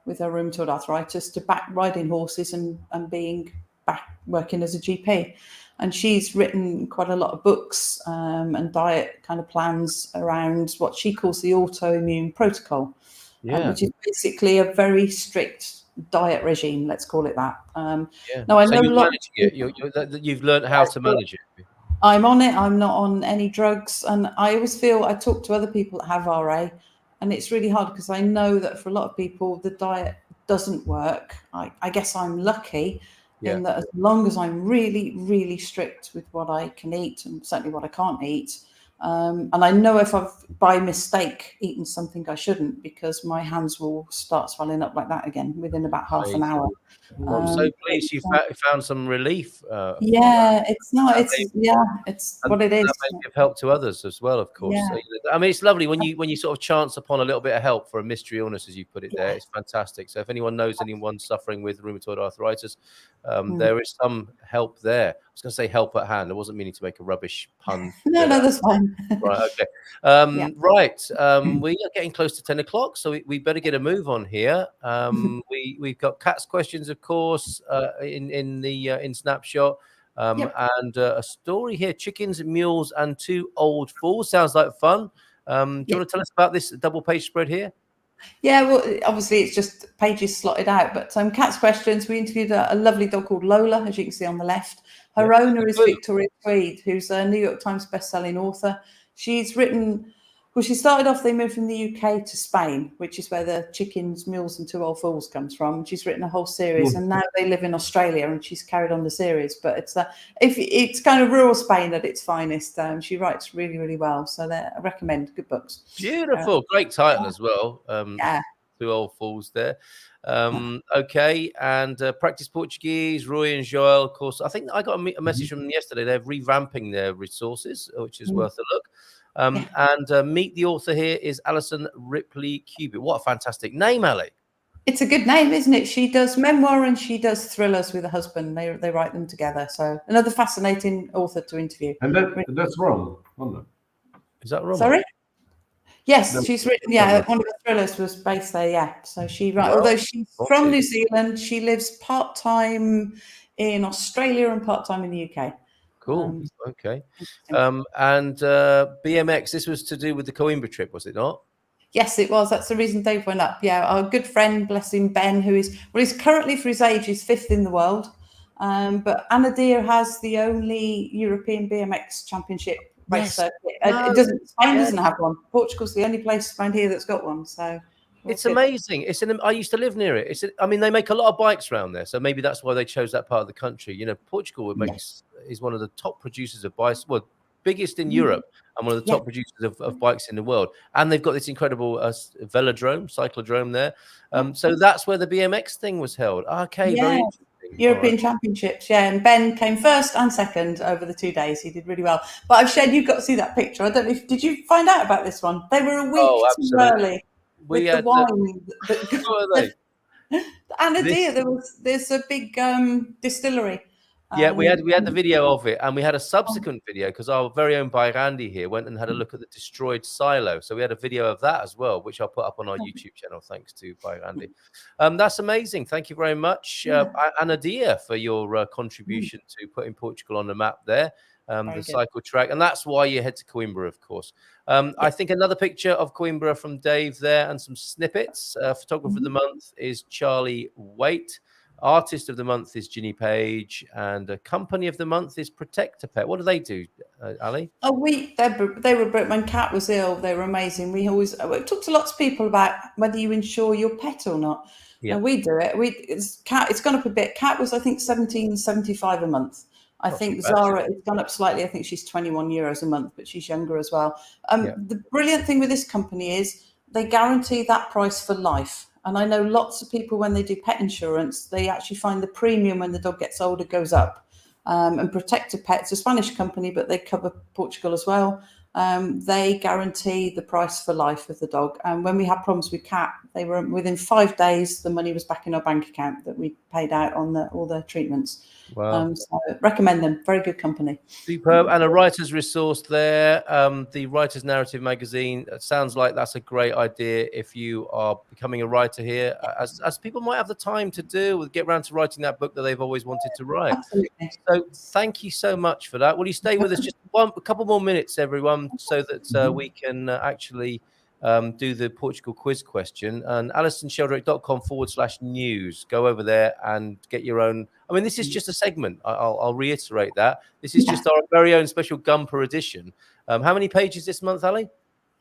with her rheumatoid arthritis to back riding horses and being back working as a GP. And she's written quite a lot of books and diet kind of plans around what she calls the autoimmune protocol, which is basically a very strict diet regime. Let's call it that. Now I know you're managing it. You've learned how to manage it. I'm on it. I'm not on any drugs, and I always feel I talk to other people that have RA, and it's really hard because I know that for a lot of people the diet doesn't work. I guess I'm lucky. In that as long as I'm really, really strict with what I can eat and certainly what I can't eat, and I know if I've by mistake eaten something I shouldn't, because my hands will start swelling up like that again within about half an hour. Well, I'm so pleased you found some relief. It's what it is. That may give help to others as well, of course. Yeah. I mean, it's lovely when you sort of chance upon a little bit of help for a mystery illness, as you put it there. It's fantastic. So if anyone knows anyone suffering with rheumatoid arthritis, there is some help there. I was going to say help at hand. I wasn't meaning to make a rubbish pun. No, that's fine. Right, okay. Right. We are getting close to 10 o'clock, so we better get a move on here. We've got Kat's questions, of course, in Snapshot, and a story here: chickens, mules, and 2 old fools. Sounds like fun. Do you want to tell us about this double page spread here? Yeah, well, obviously it's just pages slotted out, but Kat's questions. We interviewed a lovely dog called Lola, as you can see on the left. Her owner is Victoria Tweed, who's a New York Times best-selling author. She's written. Well, she started off, they moved from the UK to Spain, which is where the chickens, mules, and 2 old fools comes from. She's written a whole series, and now they live in Australia, and she's carried on the series. But it's kind of rural Spain at its finest. She writes really, really well. So I recommend. Good books. Beautiful. Great title as well. 2 old fools there. Okay, and practice Portuguese, Roy and Joel, of course. I think I got a message from them yesterday. They're revamping their resources, which is worth a look. And meet the author here is Alyson Ripley Cubitt. What a fantastic name, Ali. It's a good name, isn't it? She does memoir and she does thrillers with her husband. They write them together. So another fascinating author to interview. And that's wrong, isn't it? Is that wrong? Sorry? Yes, she's written. Yeah, one of the thrillers was based there. Yeah, so she writes. Although she's from New Zealand, she lives part-time in Australia and part-time in the UK. Cool. Okay. And BMX, this was to do with the Coimbra trip, was it not? Yes, it was. That's the reason Dave went up. Yeah, our good friend, bless him, Ben, he's currently, for his age, he's 5th in the world. But Anadir has the only European BMX championship race circuit. Spain doesn't have one. Portugal's the only place around here that's got one. So it's amazing. I used to live near it. They make a lot of bikes around there, so maybe that's why they chose that part of the country. You know, Portugal is one of the top producers of bikes, biggest in Europe, and one of the top producers of bikes in the world. And they've got this incredible cyclodrome there. So that's where the BMX thing was held. Okay, very interesting. European Championships, and Ben came 1st and 2nd over the 2 days. He did really well. But I've shared, you've got to see that picture. I don't know did you find out about this one? They were a week too early. The wine. Who are they? Anadir, there's a big distillery. We had the video of it, and we had a subsequent video because our very own Bairandi here went and had a look at the destroyed silo. So we had a video of that as well, which I'll put up on our YouTube channel. Thanks to Bairandi. That's amazing. Thank you very much, Anadir, for your contribution to putting Portugal on the map there. The cycle track, and that's why you head to Coimbra, of course. I think another picture of Coimbra from Dave there, and some snippets. Photographer of the month is Charlie Waite. Artist of the month is Ginny Page, and company of the month is Protect a Pet. What do they do, Ali? They were Brit. When Cat was ill, they were amazing. We talked to lots of people about whether you insure your pet or not. And we do it. It's gone up a bit. Cat was, I think, $17.75 a month. I think Zara, it's gone up slightly. I think she's €21 a month, but she's younger as well. The brilliant thing with this company is they guarantee that price for life. And I know lots of people, when they do pet insurance, they actually find the premium when the dog gets older goes up. And Protect a Pet, it's a Spanish company, but they cover Portugal as well. They guarantee the price for life of the dog. And when we had problems with Cat, they were within 5 days, the money was back in our bank account that we paid out on all the treatments. Wow. So recommend them. Very good company. Superb. And a writer's resource there. The Writer's Narrative magazine. It sounds like that's a great idea if you are becoming a writer here, as people might have the time to do, get around to writing that book that they've always wanted to write. Absolutely. So thank you so much for that. Will you stay with us just a couple more minutes, everyone, so that we can actually do the Portugal quiz question? And AlysonSheldrake.com/news. Go over there and get your own. I mean, this is just a segment. I'll reiterate that. This is just our very own special Gumper edition. How many pages this month, Ali?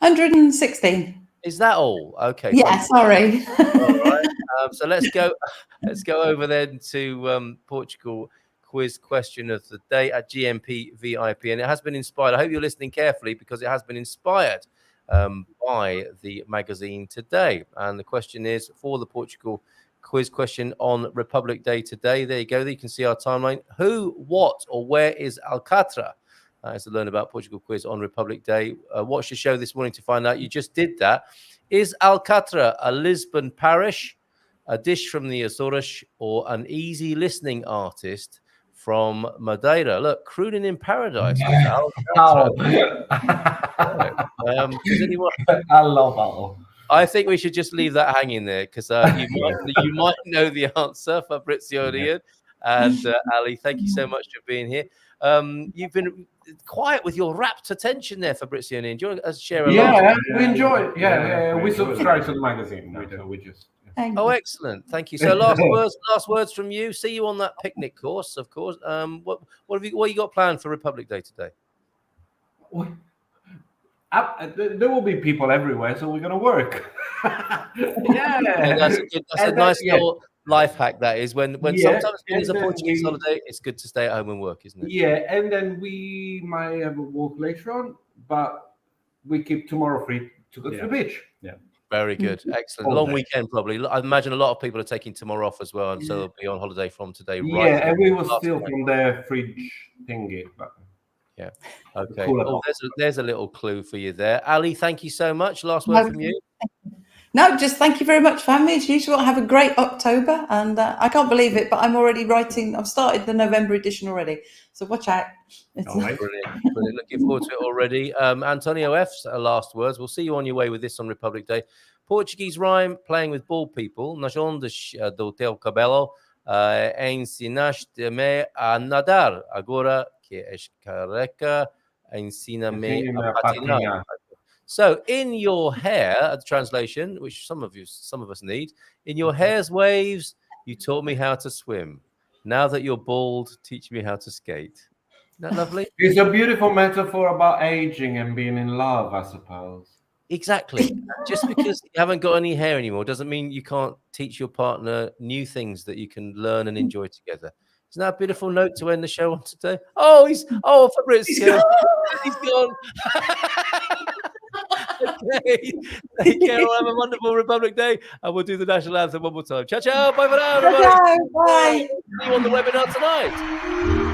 116. Is that all? Okay. Yeah, sorry. All right. So let's go over then to Portugal quiz question of the day at GMP VIP. And it has been inspired. I hope you're listening carefully, because it has been inspired by the magazine today. And the question is for the Portugal quiz question on Republic Day today. There you go. There you can see our timeline. Who, what, or where is Alcatra? As to learn about Portugal quiz on Republic Day. Watch the show this morning to find out. You just did that. Is Alcatra a Lisbon parish, a dish from the Azores, or an easy listening artist from Madeira? Look, crooning in paradise. Oh. Does anyone... I love that. I think we should just leave that hanging there, because you might know the answer, Fabrizio and Ian. And Ali, thank you so much for being here. You've been quiet with your rapt attention there, Fabrizio and Ian. Do you want to share a laugh? We enjoy it. We subscribe to the magazine now, so we just... Oh, excellent. Thank you. So last words from you. See you on that picnic course, of course. What have you got planned for Republic Day today? There will be people everywhere, so we're going to work. That's a nice little life hack, that is. When sometimes there's a Portuguese holiday, it's good to stay at home and work, isn't it? Yeah, and then we might have a walk later on, but we keep tomorrow free to go to the beach. Yeah. Very good. Excellent. Long weekend, probably. I imagine a lot of people are taking tomorrow off as well, and so they'll be on holiday from today. Yeah, and we will steal from their fridge thingy. But... Yeah. Okay. Oh, there's a little clue for you there. Ali, thank you so much. Last word from you. No, just thank you very much, family. As usual, have a great October. And I can't believe it, but I'm already writing. I've started the November edition already. So watch out. Brilliant. Looking forward to it already. Antonio F's last words. We'll see you on your way with this on Republic Day. Portuguese rhyme, playing with bald people. Nas ondas do teu cabelo, ensinaste-me a nadar. Agora que és careca, ensina-me a patinar. So, in your hair, the translation, which some of us need, in your hair's waves, you taught me how to swim. Now that you're bald, teach me how to skate. Isn't that lovely? It's a beautiful metaphor about aging and being in love, I suppose. Exactly. Just because you haven't got any hair anymore doesn't mean you can't teach your partner new things that you can learn and enjoy together. Isn't that a beautiful note to end the show on today? Oh, Fabrizio. He's gone. Okay. Take care. We'll have a wonderful Republic Day, and we'll do the national anthem one more time. Ciao, ciao. Bye for now, everybody. Bye. See you on the webinar tonight.